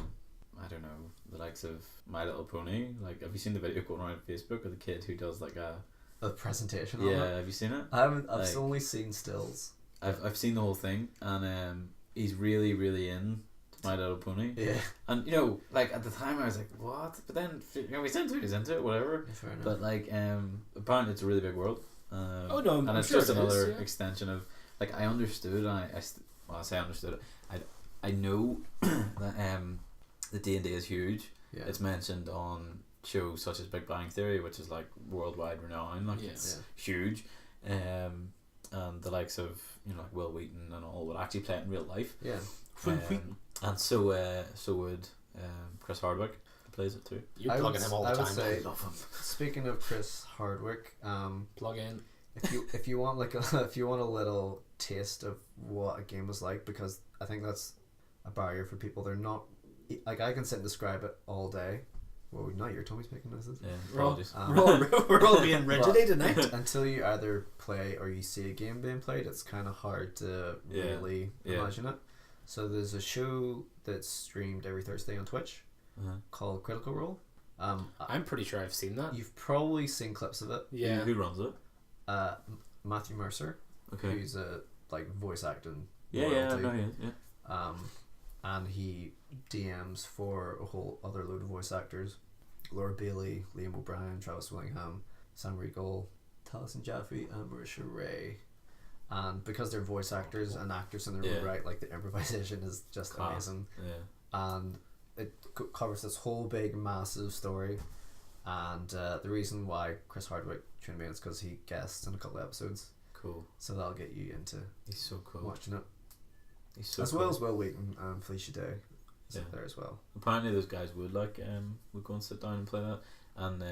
I don't know, the likes of My Little Pony. Like, have you seen the video going around Facebook of the kid who does like A presentation. yeah? On it. Have you seen it? I haven't. I've Like- only seen stills. I've seen the whole thing, and he's really in My Little Pony. Yeah. And you know, like at the time I was like, what? But then you know, he's into it, whatever. Fair enough. But like, apparently it's a really big world. Oh, no, and I'm it's sure just it is, another yeah. extension of like I understood. And I say I understood it. I know that the D&D is huge. yeah. It's mentioned on shows such as Big Bang Theory, which is like worldwide renowned. Like Yeah. it's huge. And the likes of, you know, like Will Wheaton and all would actually play it in real life. Yeah. And so would Chris Hardwick, who plays it too. You're I plugging would- him all the I would time. say- I love him. Speaking of Chris Hardwick, Plug in. if you want if you want a little taste of what a game was like, because I think that's a barrier for people. They're not like I can sit and describe it all day. Well, now your Tommy's making noises. Yeah, We're all- apologies. We're all being But rigidy tonight. Until you either play or you see a game being played, it's kind of hard to Yeah. really Yeah. imagine it. So there's a show that's streamed every Thursday on Twitch called Critical Role. I'm pretty sure I've seen that. You've probably seen clips of it. Yeah. Who runs it? Matthew Mercer, Okay. who's a voice acting. Yeah, royalty. no, yeah. And he DMs for a whole other load of voice actors: Laura Bailey, Liam O'Brien, Travis Willingham, Sam Riegel, Taliesin Jaffe, and Marisha Ray. And because they're voice actors and actors in their own right, like the improvisation is just amazing. Yeah. And it covers this whole big massive story. And the reason why Chris Hardwick tuned me in is because he guests in a couple of episodes. Cool. So that'll get you into He's so cool. watching it. He's so As cool. well as Will Wheaton and Felicia Day is up there as well. Apparently those guys would would go and sit down and play that. And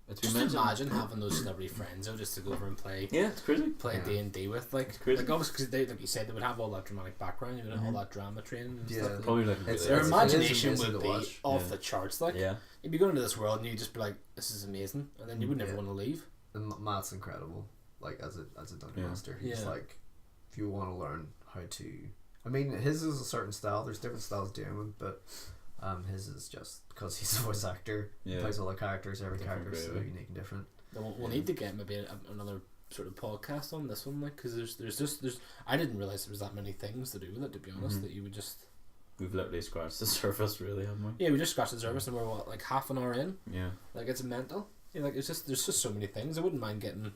it's been Just mentioned. imagine having those celebrity friends though, just to go over and play. Yeah, it's crazy. Play D&D with It's crazy. like obviously because they, like you said, they would have all that dramatic background, you would have all that drama training and stuff. Probably like Their It's imagination amazing would to be watch. off the charts. Like you'd be going into this world and you'd just be like, "This is amazing," and then you would never want to leave. And Matt's incredible. Like as a dungeon master, he's like, if you want to learn how to, I mean, his is a certain style. There's different styles of doing it, but his is just because he's a voice actor. He plays all the characters. Every character is so unique and different. We'll need to get maybe another sort of podcast on this one, like, because there's I didn't realize there was that many things to do with it. To be honest, that you would just. We've literally scratched the surface, really, haven't we? Yeah, we just scratched the surface, and we're like half an hour in. Yeah. Like it's mental. Yeah, like there's just so many things. I wouldn't mind getting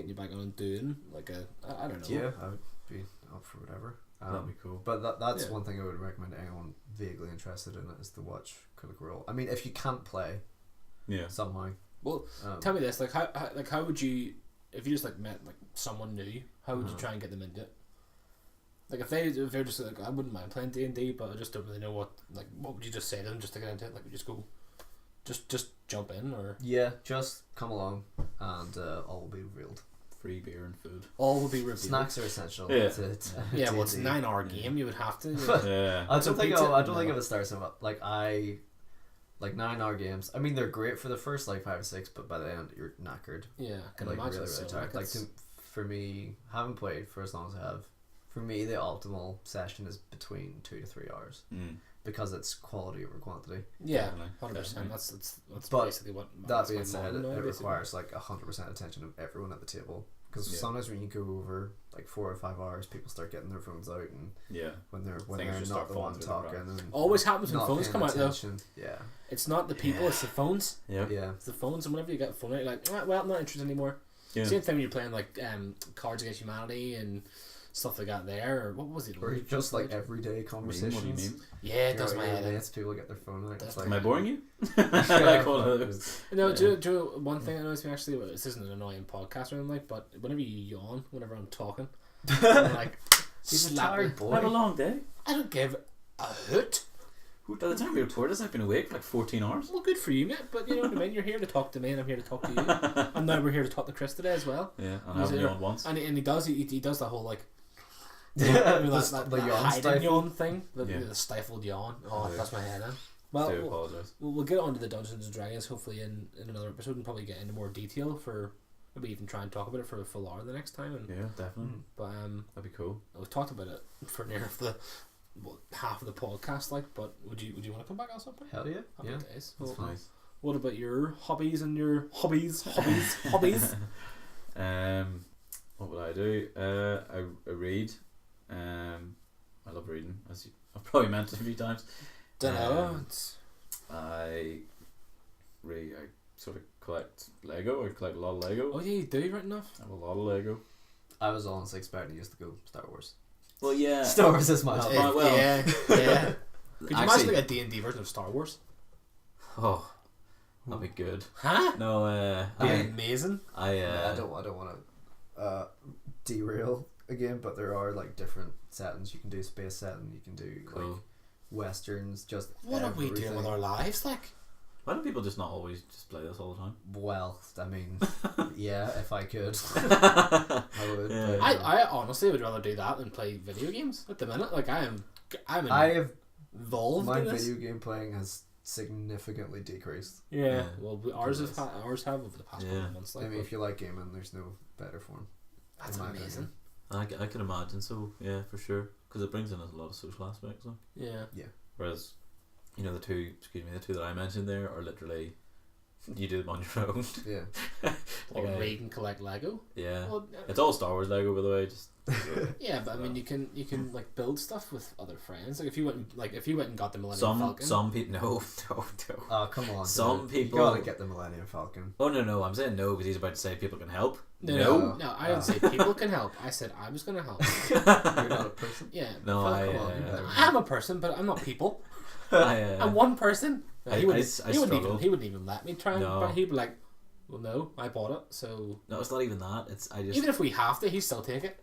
you back on and doing like I don't know. Yeah, I would be up for whatever. That'd be cool. But that's one thing I would recommend to anyone vaguely interested in it is to watch Critical Role. I mean, if you can't play, somehow. Well, tell me this: like how would you, if you just like met like someone new, how would you try and get them into it? Like if they're just like, I wouldn't mind playing D&D, but I just don't really know what would you just say to them just to get into it? Like we just go, just jump in, or just come along and all will be revealed. Free beer and food. All will be revealed. Snacks are essential. Yeah. Yeah, well, it's a 9-hour game. You would have to. Yeah. I don't think if it starts like 9-hour games. I mean, they're great for the first like 5 or 6, but by the end you're knackered. Yeah, I can like imagine. really tired. Like for me, haven't played for as long as I have. For me, the optimal session is between 2 to 3 hours because it's quality over quantity. Yeah, 100%. That's basically what. That being said, it requires like 100% attention of everyone at the table. Because sometimes when you go over like 4 or 5 hours, people start getting their phones out, and when they're not the one talking. And always happens when phones come out though. Yeah, it's not the people, it's the phones. Yeah, it's the phones, and whenever you get a phone out, you're like, well, I'm not interested anymore. Yeah. Same thing when you're playing like Cards Against Humanity and stuff like that there, or what was it? Or just like everyday conversations. What do you mean? Yeah, it does my head in. People get their phone out. Am I boring you? Like one of those. No, do you know one thing that annoys me actually? This isn't an annoying podcast or anything like, but whenever you yawn, whenever I'm talking, I'm like, he's a tired boy. Have a long day. I don't give a hoot. By the time we record this, I've been awake for like 14 hours. Well, good for you, mate. But you know what I mean. You're here to talk to me, and I'm here to talk to you. And now we're here to talk to Chris today as well. Yeah, and I haven't yawned once. And he does that whole like. The yawn thing, the stifled yawn. Oh, that's my head in. Well, we'll get on to the Dungeons and Dragons hopefully in another episode and probably get into more detail for maybe even try and talk about it for a full hour the next time. And, yeah, definitely. But that'd be cool. We've talked about it for near half of the podcast, like. But would you want to come back at some point? Hell yeah, Happy days. That's nice. What about your hobbies and your hobbies? What would I do? I read. I love reading, as I've probably mentioned a few times. I sort of collect Lego. I collect a lot of Lego. Oh yeah, you do, right enough. I have a lot of Lego. I was honestly expecting you to go Star Wars. Well, yeah. Star Wars is my hobby. Yeah. Could you imagine like a D&D version of Star Wars? Oh, that'd be good. Huh? No, that'd be amazing. I don't want to derail again, but there are like different settings. You can do space setting, you can do like westerns, just what are we doing with our lives, like? Why don't people just not always just play this all the time? Well, I mean, yeah, if I could, I would. Yeah. I honestly would rather do that than play video games at the minute. Like I have involved. My in this. video game playing has significantly decreased. Yeah. Well, ours have over the past couple of months. Like, I mean, if you like gaming, there's no better form. That's amazing. I can imagine so. Yeah, for sure. Because it brings in a lot of social aspects. Though. Yeah. Whereas, the two that I mentioned there are literally you do them on your own. Yeah. Or read and collect Lego. Yeah. Well, it's all Star Wars Lego, by the way. Just yeah, but I mean, you can like build stuff with other friends. Like if you went and got the Millennium Falcon. Some people no. Oh, come on. Some dude. people You gotta get the Millennium Falcon. Oh no! I'm saying no because he's about to say people can help. No, I didn't say people can help. I said I was gonna help. You're not a person. Yeah. No, I am a person, but I'm not people. I'm one person. No, he wouldn't even let me try. No. But he'd be like, "Well, no, I bought it, so." No, it's not even that. Even if we have to, he'd still take it.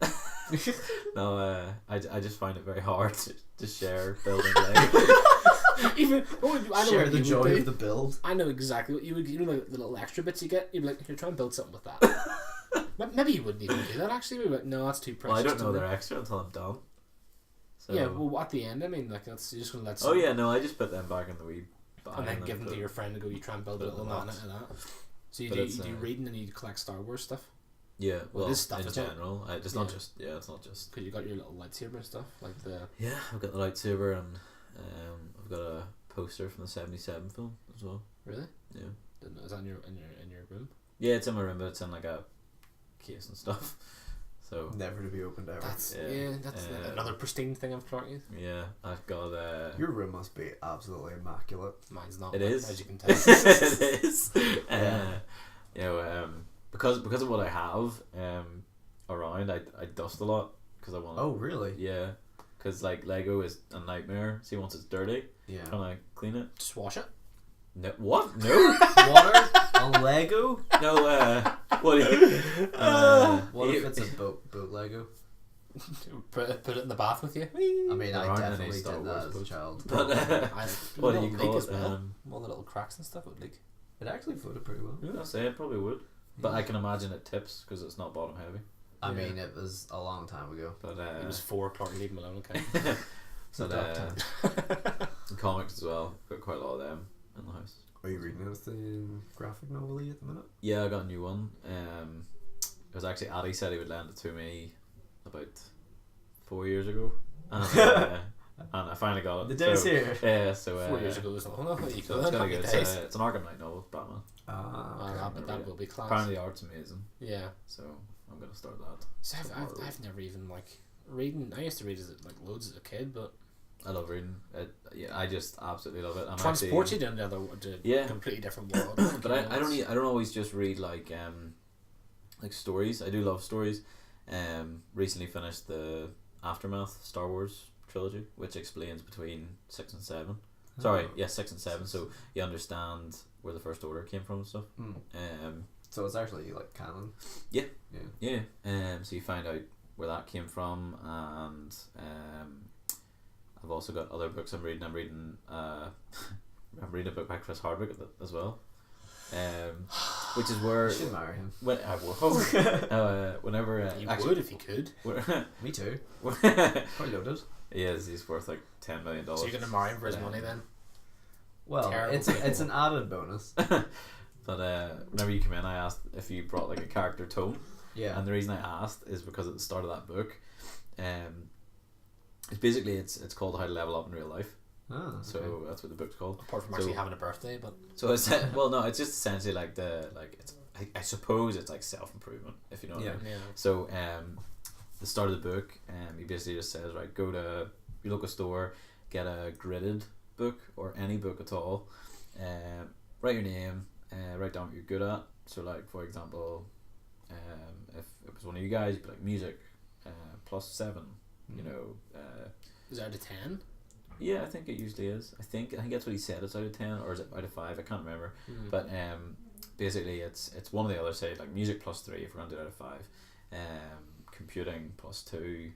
No, I just find it very hard to share building Lego. Even I know share the joy of the build. I know exactly what you would. You know, like the little extra bits you get. You'd be like, "Here, try and build something with that." Maybe you wouldn't even do that. Actually, we'd be like, "No, that's too precious." Well, I don't know they're extra until I'm done. So. Yeah, well, at the end, I mean, like that's you're just gonna let. Oh yeah, no, I just put them back in the weed. And then give them to your friend and go. You try and build a little man out of that. So you do reading and you collect Star Wars stuff. Yeah, well, this stuff in general, it's not just. Yeah, it's not just. Because you got your little lightsaber stuff, like the. Yeah, I've got the lightsaber and I've got a poster from the '77 film as well. Really? Yeah. Is that in your room? Yeah, it's in my room, but it's in like a case and stuff. So never to be opened ever. That's another pristine thing I've got you. Yeah, I've got. Your room must be absolutely immaculate. Mine's not. It is, as you can tell. It is. Because of what I have around, I dust a lot because I want. Oh really? Yeah, because like Lego is a nightmare. See, once it's dirty, can I clean it? Just wash it. No, what? No water on Lego? No. What? What if it's a boat Lego? Put it in the bath with you. I mean, I definitely did that as a child. But what do you call it? All the little cracks and stuff would leak. It actually floated pretty well. I say it probably would, but I can imagine it tips because it's not bottom heavy. I mean, it was a long time ago. But it was 4 o'clock. Leave him alone, okay? So comics as well. Got quite a lot of them in the house. Are you reading anything graphic novel-y at the minute? Yeah, I got a new one. It was actually Addy said he would lend it to me about 4 years ago, and I finally got it. The day's here. Yeah, so 4 years ago was not enough. It's kind of good. It's an Arkham Knight novel, Batman. But that will be class. Apparently, the art's amazing. Yeah. So I'm gonna start that. So I've never even reading. I used to read loads as a kid, but. I love reading. I just absolutely love it. Transports you to another, completely different world. But I don't always just read like stories. I do love stories. Recently finished the Aftermath Star Wars trilogy, which explains between 6 and 7. Sorry, 6 and 7. So you understand where the First Order came from and stuff. So it's actually like canon. Yeah. So you find out where that came from, and I've also got other books I'm reading. I'm reading a book by Chris Hardwick as well, which is where you should marry him. Whenever you would if you could. Me too. Probably loaded. He's worth like $10 million. So you're gonna marry him for his money then? Well, it's an added bonus. But whenever you come in, I asked if you brought like a character tome. Yeah. And the reason I asked is because at the start of that book, it's basically it's called How to Level Up in Real Life. Oh, okay. So that's what the book's called. Apart from actually having a birthday, but so it's it's just essentially like it's I suppose it's like self-improvement, if you know what I mean. Yeah. So the start of the book, he basically just says, right, go to your local store, get a gridded book or any book at all, write your name, write down what you're good at. So like for example, if it was one of you guys, you'd be like music, +7. You know, is it out of 10? Yeah, I think it usually is. I think that's what he said. It's out of 10, or is it out of 5? I can't remember. But basically, it's one or the other. Say like music +3 if we're going to do it out of 5. Computing +2.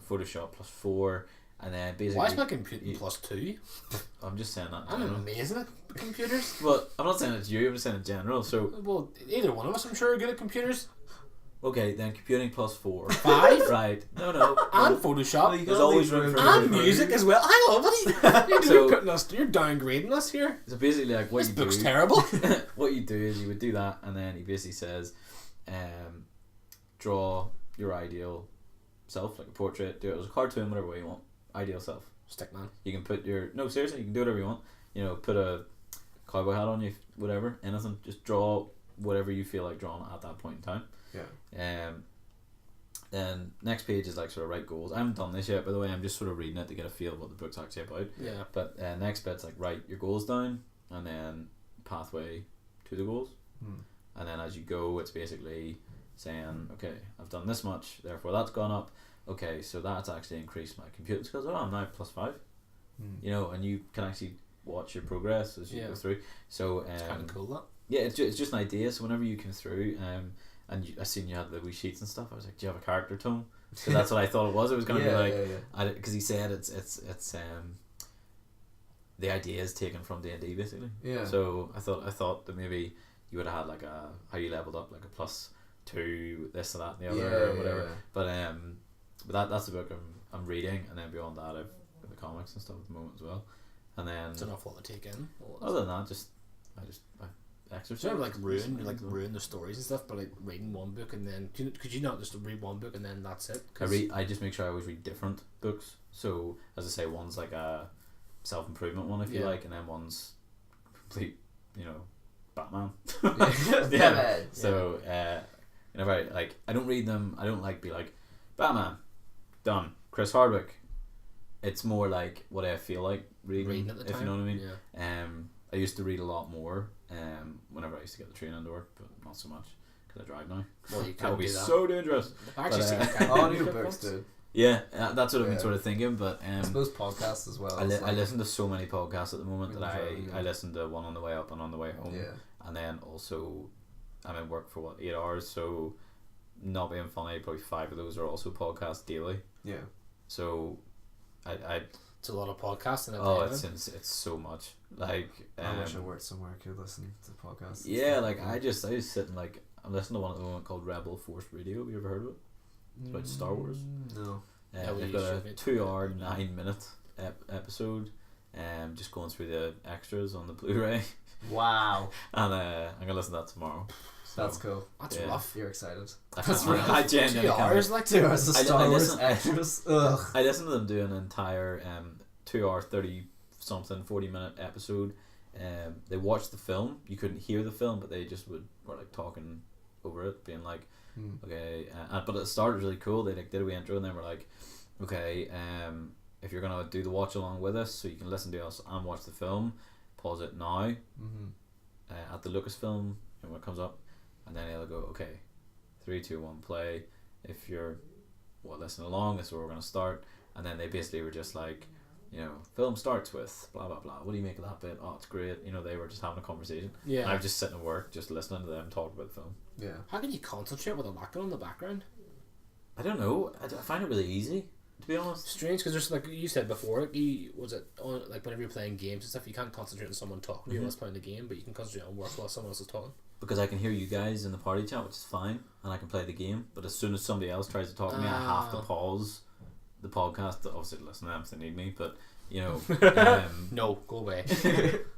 Photoshop +4, and then basically. Why is my computing +2? I'm just saying that. I'm amazing at computers. Well, I'm not saying it's you. I'm just saying in general. So. Well, either one of us, I'm sure, are good at computers. Okay, then computing +4. 5? Right. No. And Photoshop. There's always room for and music as well. Hang on, what you're downgrading us here. So basically, like what this you book's do. Terrible. What you do is you would do that, and then he basically says, draw your ideal self, like a portrait, do it as a cartoon, whatever way you want. Ideal self. Stickman. You can put your no seriously, you can do whatever you want. You know, put a cowboy hat on you, whatever, anything. Just draw whatever you feel like drawing at that point in time. Yeah. Then next page is like sort of write goals. I haven't done this yet, by the way. I'm just sort of reading it to get a feel of what the book's actually about. Yeah. But next bit's like write your goals down, and then pathway to the goals. And then as you go, it's basically saying, okay, I've done this much, therefore that's gone up. Okay, so that's actually increased my computing skills. Oh, I'm now +5. You know, and you can actually watch your progress as you go through. So it's kind of cool, that. yeah, it's just an idea. So whenever you come through, and I seen you had the wee sheets and stuff, I was like, do you have a character tone? Because that's what I thought it was. It was going to be like, because he said it's the idea is taken from D&D basically. Yeah. So I thought that maybe you would have had like a how you leveled up, like a +2 this and that and the other or whatever. Yeah. But that's the book I'm reading, and then beyond that I've got the comics and stuff at the moment as well. And then it's an awful lot to take in. Other than that, I exercise. Sort of like ruin the stories and stuff, but like reading one book and then could you not just read one book and then that's it? I just make sure I always read different books. So as I say, one's like a self-improvement one if you like, and then one's complete, you know, Batman. Yeah. So whenever I don't read them, I don't like be like Batman done, Chris Hardwick. It's more like what I feel like reading at the if time. you know what I mean. Yeah. I used to read a lot more whenever I used to get the train into work, but not so much because I drive now. Well, you that would be do that. so dangerous. I've actually seen audiobooks, dude. Yeah, that's what I've been sort of thinking, but I suppose podcasts as well. I listen to so many podcasts at the moment that driving, I listen to one on the way up and on the way home. Yeah. And then also I'm in work for 8 hours, so not being funny, probably 5 of those are also podcasts daily. Yeah. So I it's a lot of podcasting. it's so much. Like I wish I worked somewhere I could listen to podcasts. Yeah, like I just sit and like I'm listening to one at the moment called Rebel Force Radio. Have you ever heard of it? It's about Star Wars. No. They've got a 2-hour 9-minute episode, just going through the extras on the Blu-ray. Wow. And I'm gonna listen to that tomorrow. So, that's cool. That's rough. You're excited. That's rough. I genuinely 2 hours, like 2 hours of Star Wars extras. Ugh. I listened to them do an entire 2-hour 30-something 40-minute episode. They watched the film. You couldn't hear the film, but they just were like talking over it, being like, okay. But at the start it was really cool. They like did a wee intro and they were like, okay, if you're gonna do the watch along with us, so you can listen to us and watch the film, pause it now. At the Lucasfilm, and when it comes up, and then they'll go, okay, 3, 2, 1, play. If you're listening along, this is where we're gonna start. And then they basically were just like, you know, film starts with blah blah blah. What do you make of that bit? Oh, it's great. You know, they were just having a conversation. Yeah. And I was just sitting at work, just listening to them talk about the film. Yeah. How can you concentrate with a lacking on the background? I don't know. I find it really easy, to be honest. Strange, because there's like you said before, like whenever you're playing games and stuff, you can't concentrate on someone talking to you while playing the game, but you can concentrate on work while someone else is talking. Because I can hear you guys in the party chat, which is fine, and I can play the game. But as soon as somebody else tries to talk to me, I have to pause the podcast. Obviously, listen to them if they need me, but you know, no, go away.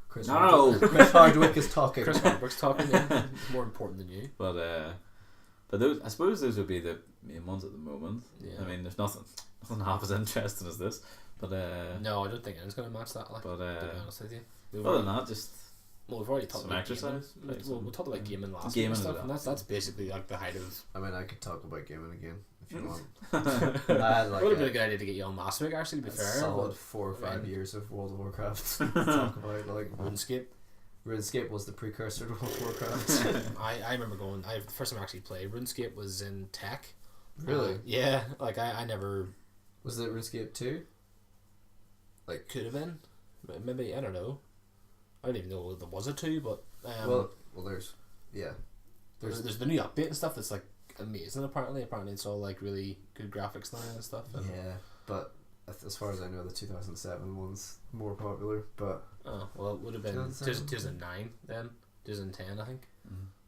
Chris Hardwick is talking. Chris Hardwick's talking. Yeah. More important than you. But those, I suppose, those would be the main ones at the moment. Yeah. I mean, there's nothing half as interesting as this. But no, I don't think anyone's gonna match that. Like, to be honest with you. Other than that, just we've already talked some about exercise. Gaming. We talked about gaming last week Gaming and stuff, and that's basically like the height of. I mean, I could talk about gaming again if you want. It would have been a good idea to get you on last week. Actually, to be fair, solid 4 or 5 years of World of Warcraft to talk about. Like RuneScape. RuneScape was the precursor to World of Warcraft. I remember going. The first time I actually played RuneScape was in tech. Really? Yeah. Like I never. Was it RuneScape 2? Like could have been, maybe, I don't know. I don't even know if there was a 2, but well, there's there's the new update and stuff that's like amazing. Apparently it's all like really good graphics now and stuff. And but as far as I know, the 2007 one's more popular. But well, it would have been 2009 then, 2010 I think.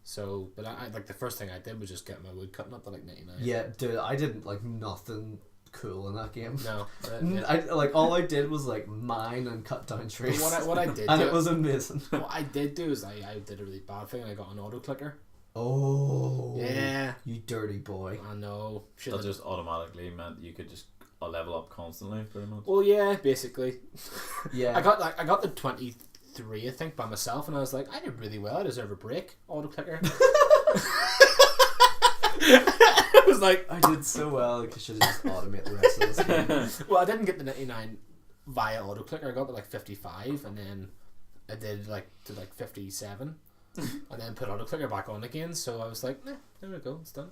So, but I like the first thing I did was just get my wood cutting up to like 99. Yeah, dude, I didn't like nothing cool in that game. No, I like all I did was like mine and cut down trees. What I did, and it was amazing. What I did do is I did a really bad thing. And I got an auto clicker, Oh. Yeah. You dirty boy. I know. That just automatically meant you could just level up constantly, pretty much. Well, yeah, basically. Yeah. I got the 23, I think, by myself, and I was like, I did really well. I deserve a break. Auto clicker. I was like, I did so well. I should have just automated the rest of this game. well, I didn't get the 99 via auto clicker. I got to like 55, and then I did like to like 57, and then put auto clicker back on again. So I was like, there we go, it's done.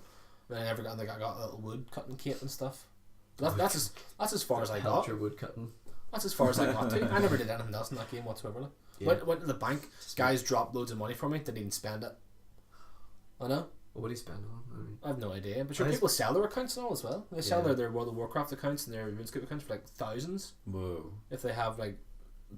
And then I never got like I got a little wood cutting kit and stuff. But that's as far as I got. Your wood cutting. That's as far as I got to. I never did anything else in that game whatsoever. Like. Yeah. Went to the bank. Guys dropped loads of money for me. Didn't even spend it. I know. What do you spend on? I mean, I have no idea. But sure, people sell their accounts and all as well. They sell Yeah. their World of Warcraft accounts and their RuneScape accounts for like thousands. Whoa. If they have like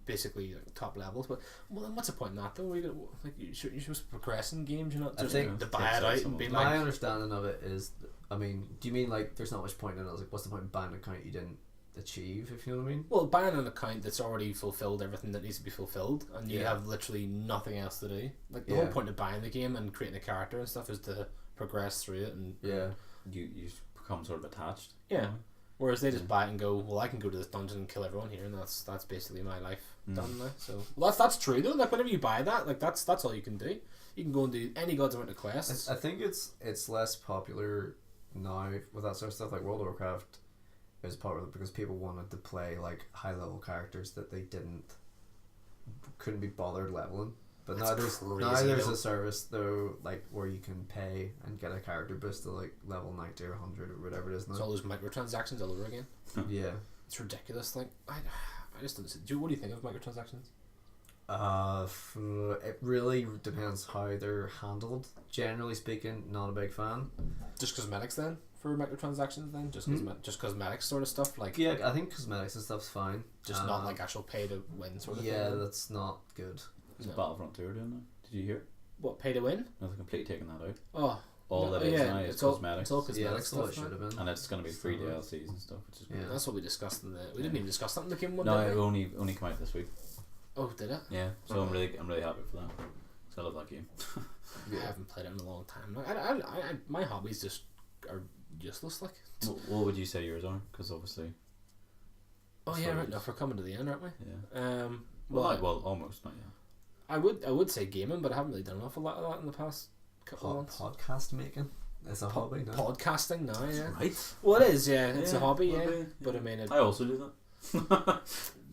basically like, top levels. But well, then what's the point in that though? You're supposed to progress in games. You're not I just think to buy it out and be like. my understanding of it is, I mean, do you mean like there's not much point in it? I was like, what's the point in buying an account you didn't achieve? If you know what I mean. Well, buying an account that's already fulfilled everything that needs to be fulfilled, and you Yeah. have literally nothing else to do. Like the whole point of buying the game and creating a character and stuff is to progress through it and Yeah. You become sort of attached. yeah. Whereas they just buy it and go, well, I can go to this dungeon and kill everyone here, and that's basically my life done now. So well, that's true though. Like whenever you buy that, like that's all you can do. You can go and do any God's amount of quests. I think it's less popular now with that sort of stuff. Like World of Warcraft is popular because people wanted to play like high level characters that they couldn't be bothered leveling. But now there's a service though, like where you can pay and get a character boost to like level 90 or 100 or whatever it is now. It's all those microtransactions all over again. Yeah. It's ridiculous. Like I just don't see. What do you think of microtransactions? It really depends how they're handled. Generally speaking, not a big fan. Just cosmetics then for microtransactions then? Just cosmetics sort of stuff like. Yeah, I think cosmetics and stuff's fine. Just not like actual pay to win sort of thing. Yeah, that's not good. It's Battlefront 2 are doing that. Did you hear? What, pay to win? No, they're completely taking that out. Oh. All that is now is cosmetics. It's all cosmetics Yeah, that's what it stuff. should have been. And it's going to be free DLCs and stuff, which is great. Yeah. That's what we discussed in the. We didn't even discuss that in the game one No, day. it only came out this week. Oh, did it? Yeah, so I'm really happy for that. Cause I love that game. I haven't played it in a long time. I my hobbies just are useless. Like. What would you say yours are? Because obviously. Oh yeah, right. No, we're coming to the end, aren't we? Yeah. Well, almost not yet. I would say gaming, but I haven't really done an awful lot of that in the past couple of months. Podcast making is a hobby now. Podcasting now, yeah. Right. Well, it is, yeah. It's a hobby, yeah. Yeah. But I mean, I also do that.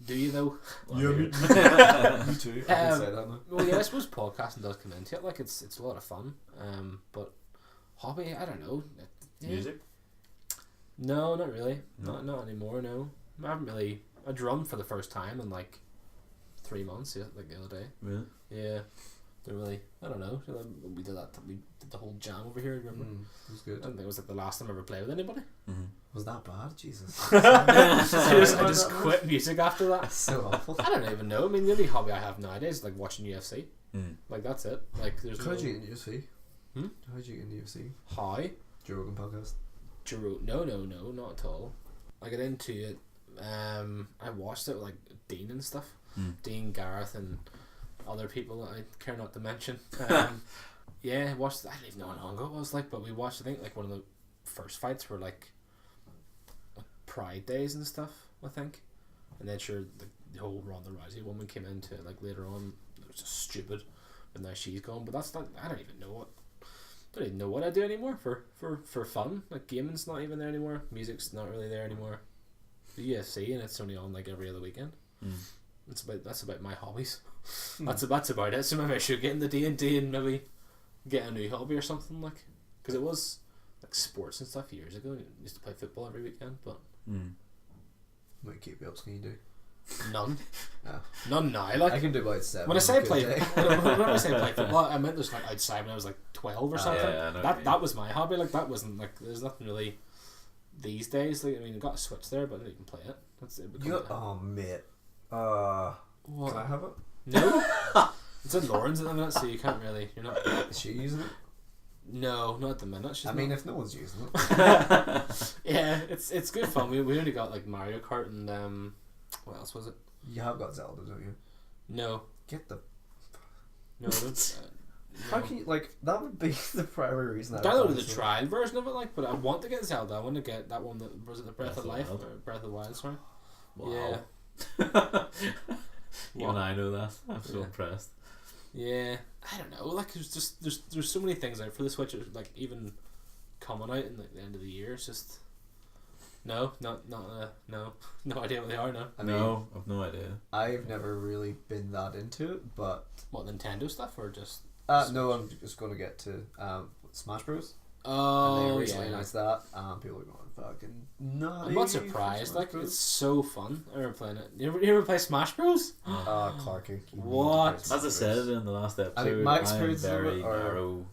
do you though? Yeah, me too. I can say that now. Well, yeah, I suppose podcasting does come into it. Like it's a lot of fun. But hobby, I don't know. Yeah. Music? No, not really. No. Not anymore. No, I haven't really. I drummed for the first time in like 3 months. Yeah, like the other day. Really? Yeah. They're really. I don't know. We did that. We did the whole jam over here. Remember? It was I good. don't think it was like the last time I ever played with anybody. Mm-hmm. Was that bad? Jesus. I just quit music after that. That's so awful. I don't even know. I mean, the only hobby I have nowadays is like watching UFC. Mm. Like that's it. Like there's How'd no. you get into UFC? Hmm? How'd you get into UFC? How? Joe Rogan podcast. No, not at all. I got into it. I watched it with like Dean and stuff. Dean, Gareth, and other people that I care not to mention. Yeah, watched. I don't even know how long ago it was like, but we watched. I think like one of the first fights were like Pride days and stuff. I think, and then sure the whole Ronda Rousey woman came into it like later on. It was just stupid, but now she's gone. But that's not. I don't even know what. I don't even know what I do anymore for fun. Like gaming's not even there anymore. Music's not really there anymore. The UFC and it's only on like every other weekend. That's about my hobbies. That's about it. So maybe I should get into D&D and maybe get a new hobby or something like. Because it was like sports and stuff years ago. I used to play football every weekend, but Might keep you up, can you do? none. Oh. None now. Like I can do about 7. when I say on a play, good day. when I say play football, I meant just like outside when I was like 12 or something. yeah, I know what you mean. That was my hobby. Like that wasn't like there's nothing really these days. Like I mean, I got a Switch there, but I didn't even play it. That's it. Oh mate. What? Can I have it? No. It's in Lauren's at the minute, so you can't really. You're not. Is she using it? No, not at the minute. She's I mean, not. if no one's using it. Yeah, it's good fun. We only got like Mario Kart and what else was it? You have got Zelda, don't you? No, Get the. no, I don't. How can you, like, that would be the primary reason I downloaded the trial version of it, like, but I want to get Zelda. I want to get that one that was it the Breath of Life Wild. or Breath of the Wild, sorry. Wow. Yeah. Even I know that. I'm so Yeah. impressed. Yeah, I don't know. Like, there's so many things out for the Switch. Like, even coming out in like, the end of the year, it's just no idea what they are now. I mean, No, I've no idea. I've never really been that into it, but What, Nintendo stuff or just? no, I'm just going to get to Smash Bros. And Oh, they recently yeah. announced that. People are going fucking nuts. I'm not surprised. Like, it's so fun. I remember playing it. You ever play Smash Bros? Clarky. You need to What? play Smash As I Bros. said in the last episode, I mean, my I am experience of very it are- narrow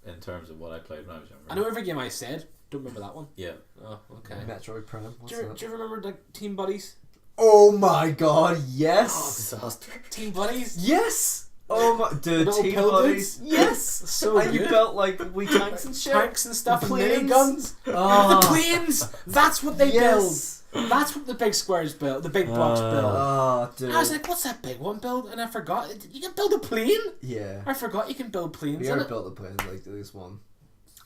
in terms of what I played when I was younger. I know every game I said. Don't remember that one. Yeah. Oh, okay. Metroid Prime. What's Do you that? remember like Team Buddies? Oh my god, yes! disaster. Team Buddies? Yes! Oh my, dude, Little Team pill Buddies. dudes? Yes! So And you good. built like wee tanks and shit. Tanks and stuff and Planes. miniguns. Oh, The planes! That's what they yes! build. That's what the big squares build. The big blocks build. Oh, dude. I was like, what's that big one build? And I forgot. You can build a plane? yeah. I forgot you can build planes We in ever it. built a plane like at least one.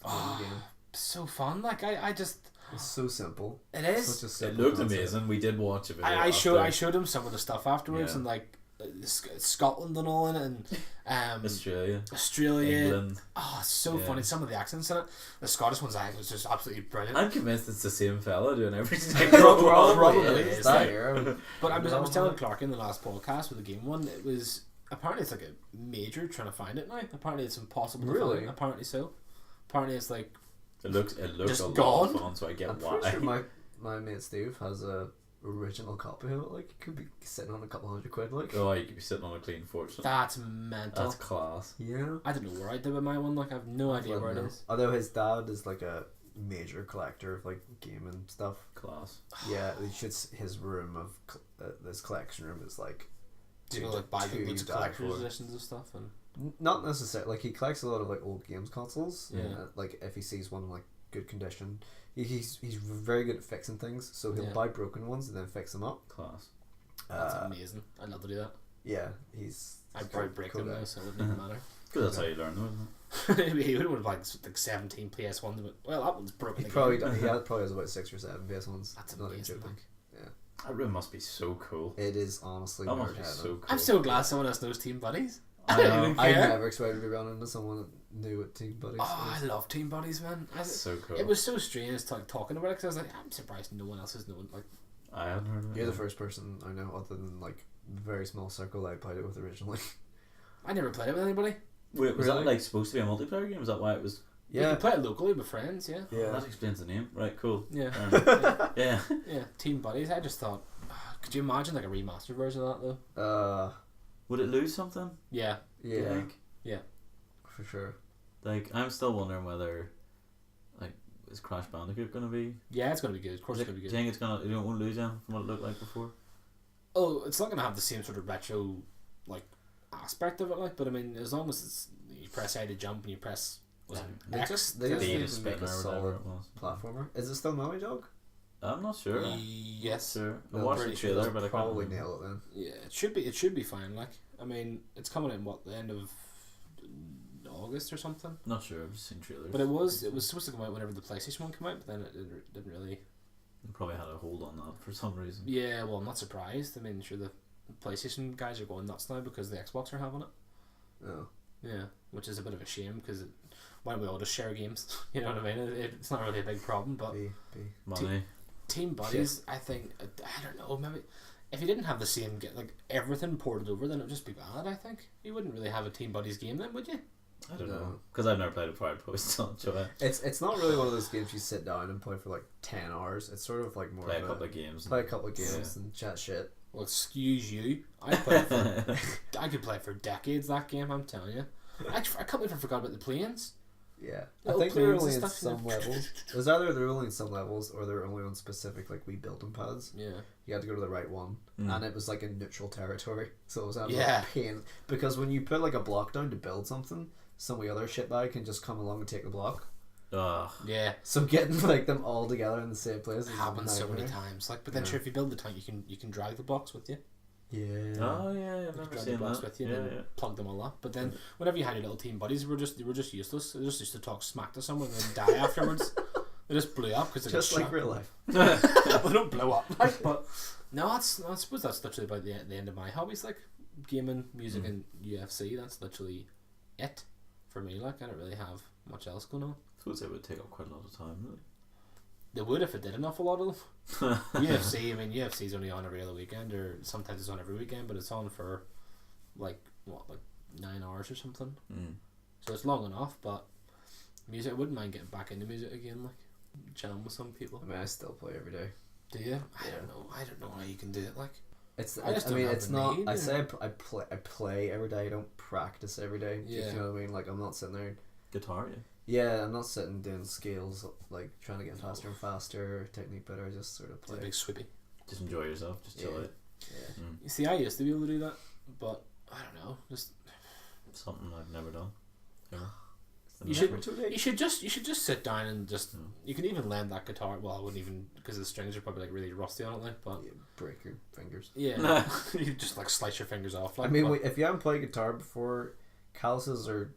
Oh, game. so fun. Like, I just... It's so simple. It is. Such a It simple looked concept. amazing. We did watch a video. I showed after him some of the stuff afterwards Yeah. and like Scotland and all in it and Australia, Australia. England. Oh, it's so Yeah. funny. Some of the accents in it. The Scottish ones, I was just absolutely brilliant. I'm convinced it's the same fella doing everything. Probably It is, is that like- era. But I was telling Clark in the last podcast with the game one, it was apparently it's like a major trying to find it now. Apparently it's impossible to Really? find. Apparently so. Apparently it's like It looks Just a lot gone. of fun, so I get I'm why. pretty sure my mate Steve has a original copy of it. Like, it could be sitting on a couple £100, like. Oh, you could be sitting on a clean fortune. that's mental. That's class. Yeah. I don't know where I did with my one. Like I have no idea where it is. Although his dad is like a major collector of like gaming stuff. Class. Yeah, he should. His room of this collection room is like. Do you know, like buy to loads of die collector's for. editions and stuff and Not necessarily. Like, he collects a lot of like old games consoles. Yeah. And, like, if he sees one in like good condition, he's very good at fixing things. So he'll Yeah. buy broken ones and then fix them up. Class. that's amazing. I'd love to do that. Yeah, he's. I'd probably break them though, so it wouldn't even matter. Because that's how you learn, though, isn't it? He would have like 17 PS1s, but well, that one's broken. He again. probably probably has about 6 or 7 PS ones. That's Not even amazing. joking. Like. That room must be so cool. It is honestly. That must nerd be heaven. so cool. I'm so glad someone else knows Team Buddies. I don't know. even I care. never expected to be running into someone that knew what Team Buddies Oh, was. I love Team Buddies, man. That's so cool. It was so strange to, like, talking about it because I was like, I'm surprised no one else has known. Like, I hadn't heard of it. You're the first person I know, other than like very small circle I played it with originally. I never played it with anybody. Wait, was Really? that like supposed to be a multiplayer game? Is that why it was? You Yeah, can play it locally with friends, yeah. Oh, that explains the name. Right, cool. Yeah. Yeah. Yeah, Team Buddies. I just thought, could you imagine like a remastered version of that though? Would it lose something? Yeah. do you yeah, think? for sure. Like, I'm still wondering whether, like, is Crash Bandicoot gonna be? Yeah, it's going to be good. Of course Do it's you going to be good. think it's gonna? You won't lose anything from what it looked like before? Oh, it's not going to have the same sort of retro, like, aspect of it, like, but I mean, as long as it's, you press A to jump and you press, was it They X? just they to- just D need to to spin make a or whatever solid it was. platformer. Is it still Naughty Dog? I'm not sure. Yes. Sure. I No, watched the pretty sure trailer, They'll but I can't probably remember. nail it then. Yeah, it should be fine. Like, I mean, it's coming in what, the end of August or something. Not sure. I've just seen trailers. But it was supposed to come out whenever the PlayStation one came out, but then it didn't really. They probably had a hold on that for some reason. Yeah, well, I'm not surprised. I mean, sure, the PlayStation guys are going nuts now because the Xbox are having it. Oh. Yeah, which is a bit of a shame because why don't we all just share games? You know what I mean? It's not really a big problem, but B. Money. Team Buddies, I think, I don't know, maybe if you didn't have the same like everything ported over, then it would just be bad. I think you wouldn't really have a Team Buddies game then, would you? I don't No. know. Because I've never played it before. I'd probably still enjoy it. It's not really one of those games you sit down and play for like 10 hours. It's sort of like more Play a of couple of games. play a couple of games Yeah. and chat shit. Well, excuse you. I played for I could play for decades that game. I'm telling you. I can't believe I forgot about the planes. Yeah, Little I think they're planes only and in stuff, you know. some levels. It was either they're only in some levels or they're only on specific like wee building pads. Yeah. You had to go to the right one, and it was like in neutral territory, so it was a Yeah. pain. Because when you put like a block down to build something, some of the other shitbag can just come along and take the block. Ugh. Yeah. So getting like them all together in the same place It is happens so many nightmare. times. Like, but then Yeah. sure, if you build the tank, you can drag the blocks with you. Yeah. Oh yeah, I You remember drag seeing the box that. with you Yeah, and then yeah. plug them all up. But then whenever you had your little team buddies, they were just useless. They just used to talk smack to someone and then die afterwards. They just blew up because they Just got like shot. real life. They don't blow up, like, but no, I suppose that's literally about the end of my hobbies, like gaming, music, and UFC. That's literally it for me. Like, I don't really have much else going on. I suppose it would take up quite a lot of time, really. They would if it did an awful lot of them. UFC, I mean, UFC's only on every other weekend, or sometimes it's on every weekend, but it's on for like 9 hours or something. So it's long enough. But music, I wouldn't mind getting back into music again, like jam with some people. I mean, I still play every day. Do you? I don't know how you can do it. Like, It's. I just I don't mean, have it's the not. need, I yeah. say I play every day. I don't practice every day. Yeah. You know what I mean? Like, I'm not sitting there. Guitar, yeah. Yeah, I'm not sitting doing scales, like trying to get faster and faster, technique better. I just sort of it's a play. big sweepy. Just enjoy yourself, just chill Yeah. out. Yeah. You see, I used to be able to do that, but I don't know. Just Something I've never done. Ever. You should just sit down and just. You can even lend that guitar. Well, I wouldn't even, because the strings are probably like really rusty on it, like. But Yeah, break your fingers. yeah, you just like slice your fingers off. Like, I mean, but, if you haven't played guitar before, calluses are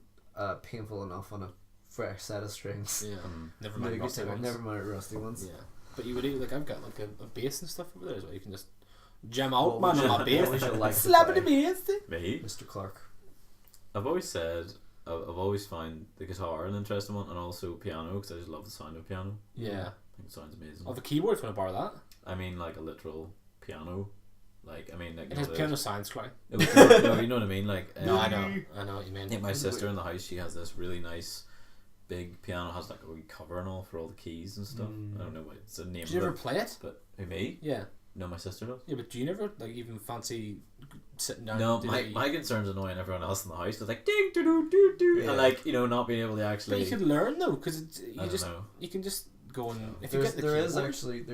painful enough on a fresh set of strings. yeah, never No, mind you rusty could- ones. never mind rusty ones. Yeah, but you would even, like, I've got like a bass and stuff over there as well. You can just jam out, What man, would on my you- what bass, would you like to slapping the play? bass. Me? Mr. Clark. I've always said I've always found the guitar an interesting one, and also piano, because I just love the sound of piano. Yeah, I think it sounds amazing. I have a keyboard. If you want to borrow that, I mean, like a literal piano. Like, I mean, like, it has piano sounds, Clark. No, you know what I mean. Like, No, I know what you mean. I think my sister in the house, she has this really nice big piano, has like a wee cover and all for all the keys and stuff. I don't know what it's a name. Did you ever of it, play it? but who, me? Yeah. No, my sister does. Yeah, but do you never like even fancy sitting down? No, and do my concern's annoying everyone else in the house. It's like ding doo doo doo doo, Yeah. and like, you know, not being able to But actually. you could learn though, because I don't know. you can just go and if There you get the is keyboard. actually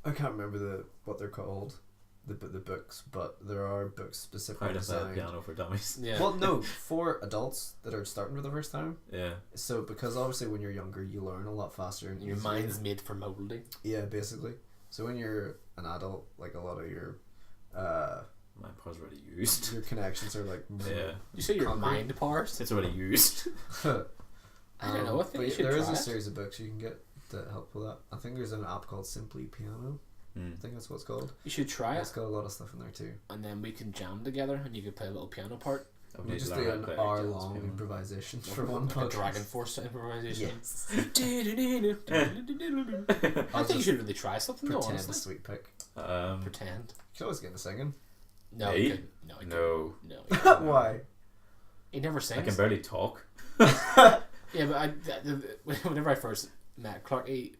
I can't remember what they're called, the books, but there are books How specifically to play a designed. piano for dummies. Yeah. Well, no, for adults that are starting for the first time. Yeah. So because obviously when you're younger, you learn a lot faster. And Your easier. mind's made for mobility. Yeah, basically. So when you're an adult, like a lot of your My car's already used. your connections are like Yeah. You say your Concrete. mind powers. It's already used. I don't know. I think but you should there is try a it. series of books you can get that help with that. I think there's an app called Simply Piano. I think that's what it's called. You should try It's it, got a lot of stuff in there too. and then we can jam together, and you could play a little piano part, We just do an hour-long improvisation for one like a podcast. Dragon Force improvisation. Yes. I think you should really try something though, Pretend a honestly. sweet pick. Pretend. You can always get into singing. No, Me? he couldn't. No, he No. couldn't. No, he couldn't. Why? He never I sings. can barely talk. Yeah, but whenever I first met Clark, he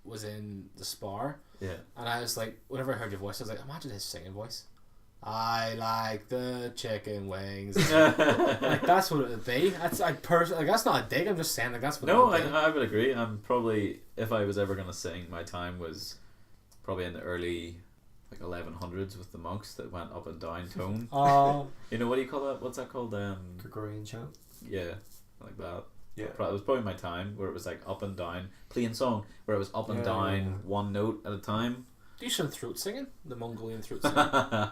was in the Spar, Yeah. and I was like, whenever I heard your voice, I was like, imagine his singing voice. I like the chicken wings. Like, that's what it would be. That's like that's not a dig. I'm just saying, like, that's what. No, it would be. I would agree. I'm probably, if I was ever gonna sing, my time was probably in the early like 1100s with the monks that went up and down tone. Oh, You know, what do you call that? What's that called? Gregorian chant. Yeah, like that. Yeah. It was probably my time where it was like up and down, playing song where it was up and Yeah, down, yeah. one note at a time. do you some throat singing? The Mongolian throat singing. I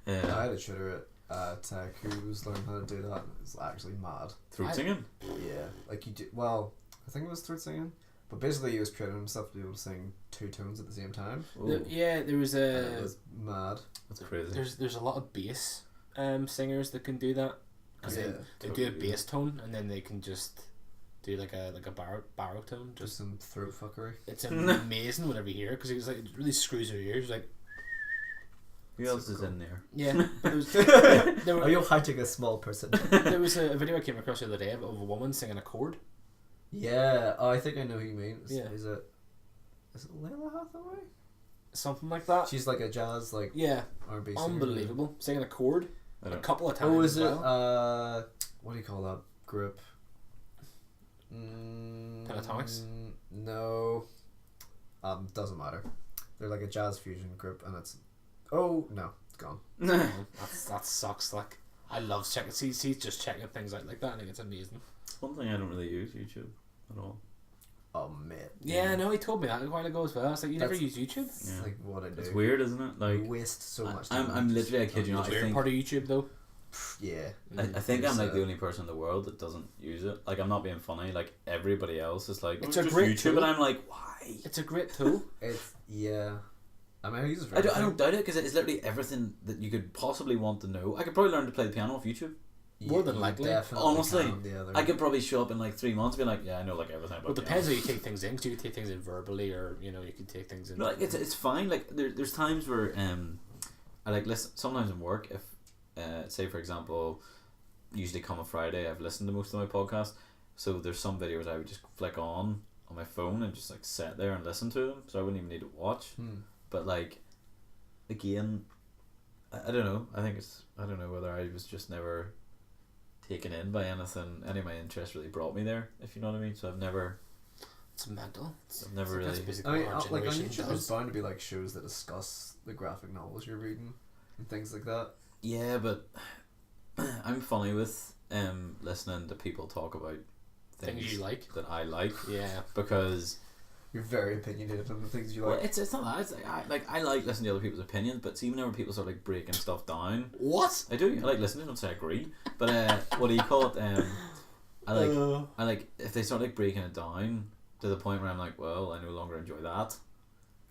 Yeah. had a tutor at Tech who was learning how to do that. And it's actually mad. Throat singing? Yeah, like you do. Well, I think it was throat singing, but basically he was training himself to be able to sing two tones at the same time. Ooh, Yeah, there was And it a. was mad. that's crazy. There's a lot of bass singers that can do that, because Yeah, they do a totally. bass tone and then they can just do like a baritone. Just some throat fuckery. It's amazing whenever you hear it, because it really screws your ears. Like, Who else is in there? yeah, but there Are was, you hiding a small person? there was a video I came across the other day of a woman singing a chord. Yeah, oh, I think I know who you mean. Yeah. Is it Layla Hathaway? Something like that. She's like a jazz, like Yeah, R&B singer. unbelievable. Singing a chord I a don't. couple of times. Oh, is as it? well. What do you call that group? Pentatonics? No. Doesn't matter. They're like a jazz fusion group, and it's. Oh no, it's gone. That sucks. Like, I love checking. See, just checking things out like that. I think it's amazing. One thing I don't really use YouTube at all. oh mate. Yeah, no, he told me that a while ago as well. I was like, you never use YouTube? It's Yeah. like what I do. It's weird, isn't it? Like, You waste so much time. I'm literally, I kid you The not, I weird think part of YouTube though. Yeah. I think I'm like It's, the only person in the world that doesn't use it. Like, I'm not being funny. Like, everybody else is like, It's oh, a just great YouTube, tool. and I'm like, why? It's a great tool. It's yeah. I mean, I use it for I don't everything. doubt it, because it's literally everything that you could possibly want to know. I could probably learn to play the piano off YouTube. More than You likely. definitely Honestly, can, the other. I could probably show up in like 3 months and be like, yeah, I know like everything about Well, it depends piano. how you take things in. Because you could take things in verbally, or you could take things in. No, like, it's fine. Like, there's times where I like listen. Sometimes in work, if say for example, usually come a Friday, I've listened to most of my podcasts. So there's some videos I would just flick on my phone and just like sit there and listen to them. So I wouldn't even need to watch. But like, again, I don't know. I don't know whether I was just never taken in by anything. Any of my interests really brought me there, if you know what I mean. So I've never It's mental. I've never That's really. basically I mean, what our like on generation YouTube, there's does. bound to be like shows that discuss the graphic novels you're reading and things like that. Yeah, but I'm funny with listening to people talk about Things you like. that I like, Yeah. because You're very opinionated on the things you well, like. it's not that. It's like I like listening to other people's opinions, but see, whenever people start like breaking stuff down, What? I do. I like listening. I don't say I agree, but what do you call it? I like if they start like breaking it down to the point where I'm like, well, I no longer enjoy that.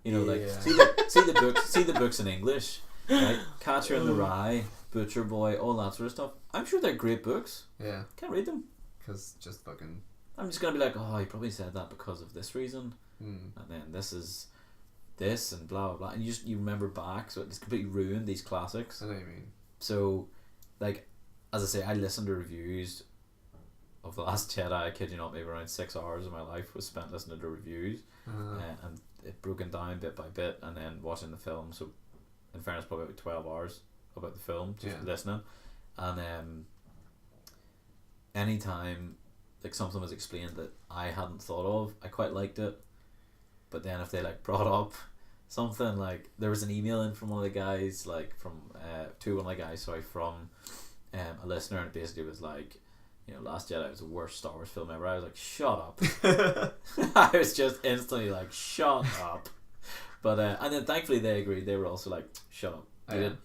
You know, like Yeah. see the books in English, right? Catcher in the Rye, Butcher Boy, all that sort of stuff. I'm sure they're great books. Yeah, Can't read them. because just fucking. I'm just gonna be like, oh, he probably said that because of this reason, and then this is this and blah blah blah, and you remember back, so it's completely ruined these classics. I know what you mean. So, like, as I say, I listened to reviews of The Last Jedi. I kid you not, maybe around 6 hours of my life was spent listening to reviews, and it broken down bit by bit, and then watching the film. So, in fairness, probably about 12 hours about the film, just listening, and anytime like something was explained that I hadn't thought of, I quite liked it. But then if they like brought up something, like there was an email in from one of the guys, like from a listener, and it basically was like, Last Jedi was the worst Star Wars film ever. I was like, shut up. I was just instantly like, shut up. But and then thankfully they agreed. They were also like, shut up.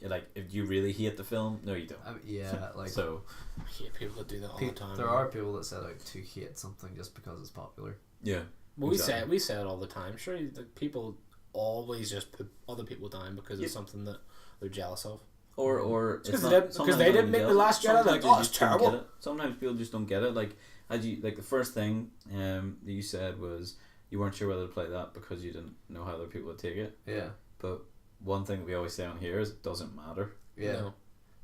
Like, if you really hate the film, no, you don't. Yeah, like So I hate people that do that all the time. there are people that set out to hate something just because it's popular. yeah. Well, Exactly. we say it all the time. Sure, like, people always just put other people down because Yep. it's something that they're jealous of. Or it's Because not- they didn't sometimes make don't The get it. Last Jedi, Sometimes like, they oh, it's just don't terrible. get it. Sometimes people just don't get it. Like, as you like the first thing that you said was you weren't sure whether to play that because you didn't know how other people would take it. Yeah. But one thing that we always say on here is it doesn't matter. Yeah. No.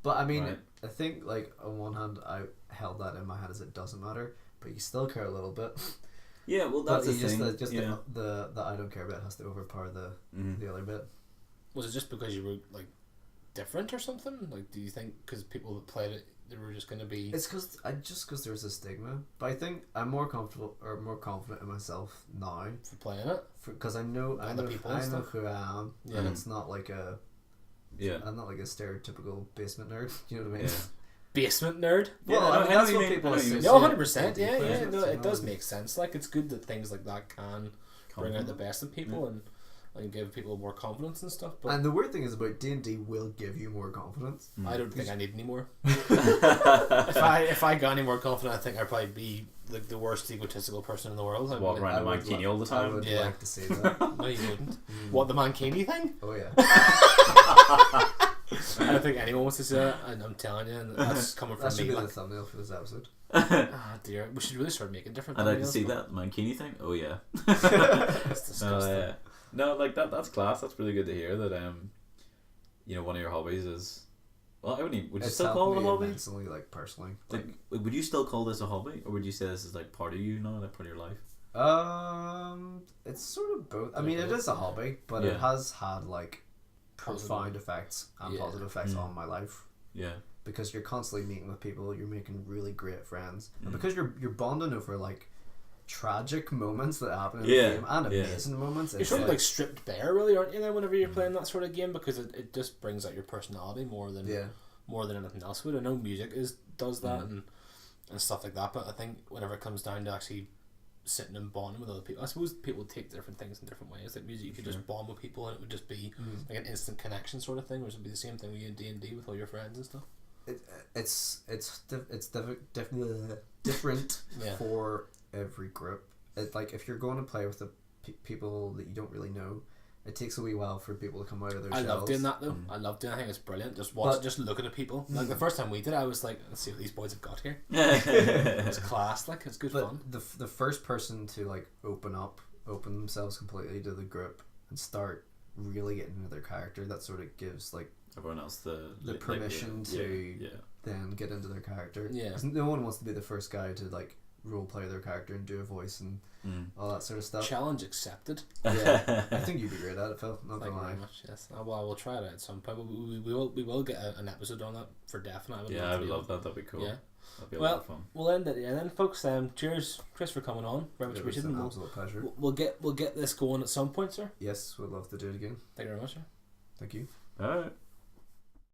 But I mean, Right. I think like on one hand, I held that in my head as it doesn't matter, but you still care a little bit. Yeah, well But that's the you just thing. just yeah. the I don't care bit has to overpower the Mhm. the other bit. Was it just because you were like different or something? Like, do you think because people that played it, they were just going to be? It's because there's a stigma, but I think I'm more comfortable or more confident in myself now For playing it. because I know Other people I and know stuff. who I am, Yeah. and it's not like a Yeah. I'm not like a stereotypical basement nerd. You know what I mean? Yeah. Basement nerd. Well, Yeah, I I mean know that's what what you mean. people I know what you associate. mean. No, 100%. with Yeah, yeah. players, No, you it does know? make sense. Like, it's good that things like that can bring out the best in people and give people more confidence and stuff. But And the weird thing is about D&D will give you more confidence. I don't think I need any more. if I got any more confident, I think I'd probably be like the worst egotistical person in the world. Walk I around the would mankini lo- all the I time. would Yeah. like to say that. No, you wouldn't. What, the Mankini thing? Oh yeah. I don't think anyone wants to say that, and I'm telling you, and that's coming That from should me. be the Like, thumbnail for this episode. ah, dear, we should really start making different. I'd like to thumbnails, see but that mankini thing. Oh yeah. It's disgusting. No, like that's class. That's really good to hear that. One of your hobbies is. Well, I wouldn't. Even, would you It's still call it a helped me hobby? immensely, like personally. Like, would you still call this a hobby, or would you say this is like part of you now, like part of your life? It's sort of both. I mean, it is a hobby, but Yeah. it has had like profound Positive. effects and Yeah. positive effects Mm. on my life. Yeah. Because you're constantly meeting with people, you're making really great friends, Mm. and because you're bonding over like tragic moments that happen in Yeah, the game and yeah. amazing moments. You're It's sort of like, like stripped bare, really, aren't you? Then, whenever you're playing that sort of game, because it just brings out your personality more than anything else would. I know music does that and stuff like that, but I think whenever it comes down to actually sitting and bonding with other people. I suppose people take different things in different ways. Like music, you could just bond with people, and it would just be like an instant connection sort of thing, which would be the same thing with you in D&D with all your friends and stuff. It's definitely different Yeah. for every group. Like if you're going to play with the people that you don't really know, it takes a wee while for people to come out of their I shells. love doing that though. I love doing. I think it's brilliant. Just looking at people. Like the first time we did, I was like, let's see what these boys have got here. It's class. Like it's good fun. The first person to like open themselves completely to the group and start really getting into their character, that sort of gives like everyone else the permission to then get into their character. Yeah. 'Cause no one wants to be the first guy to like role play their character and do a voice and all that sort of stuff. Challenge accepted. Yeah, I think you'd be great at it, Phil. Not Thank gonna you lie. very much. Yes. Well, I will try it out at some point. We will get an episode on that for definite. I would love that. That'd be cool. Yeah. That'd be a lot of fun. We'll end it here then, folks. Cheers, Chris, for coming on. Very much It was appreciated. an absolute pleasure. We'll get this going at some point, sir. Yes, we'd love to do it again. Thank you very much, sir. Thank you. Alright.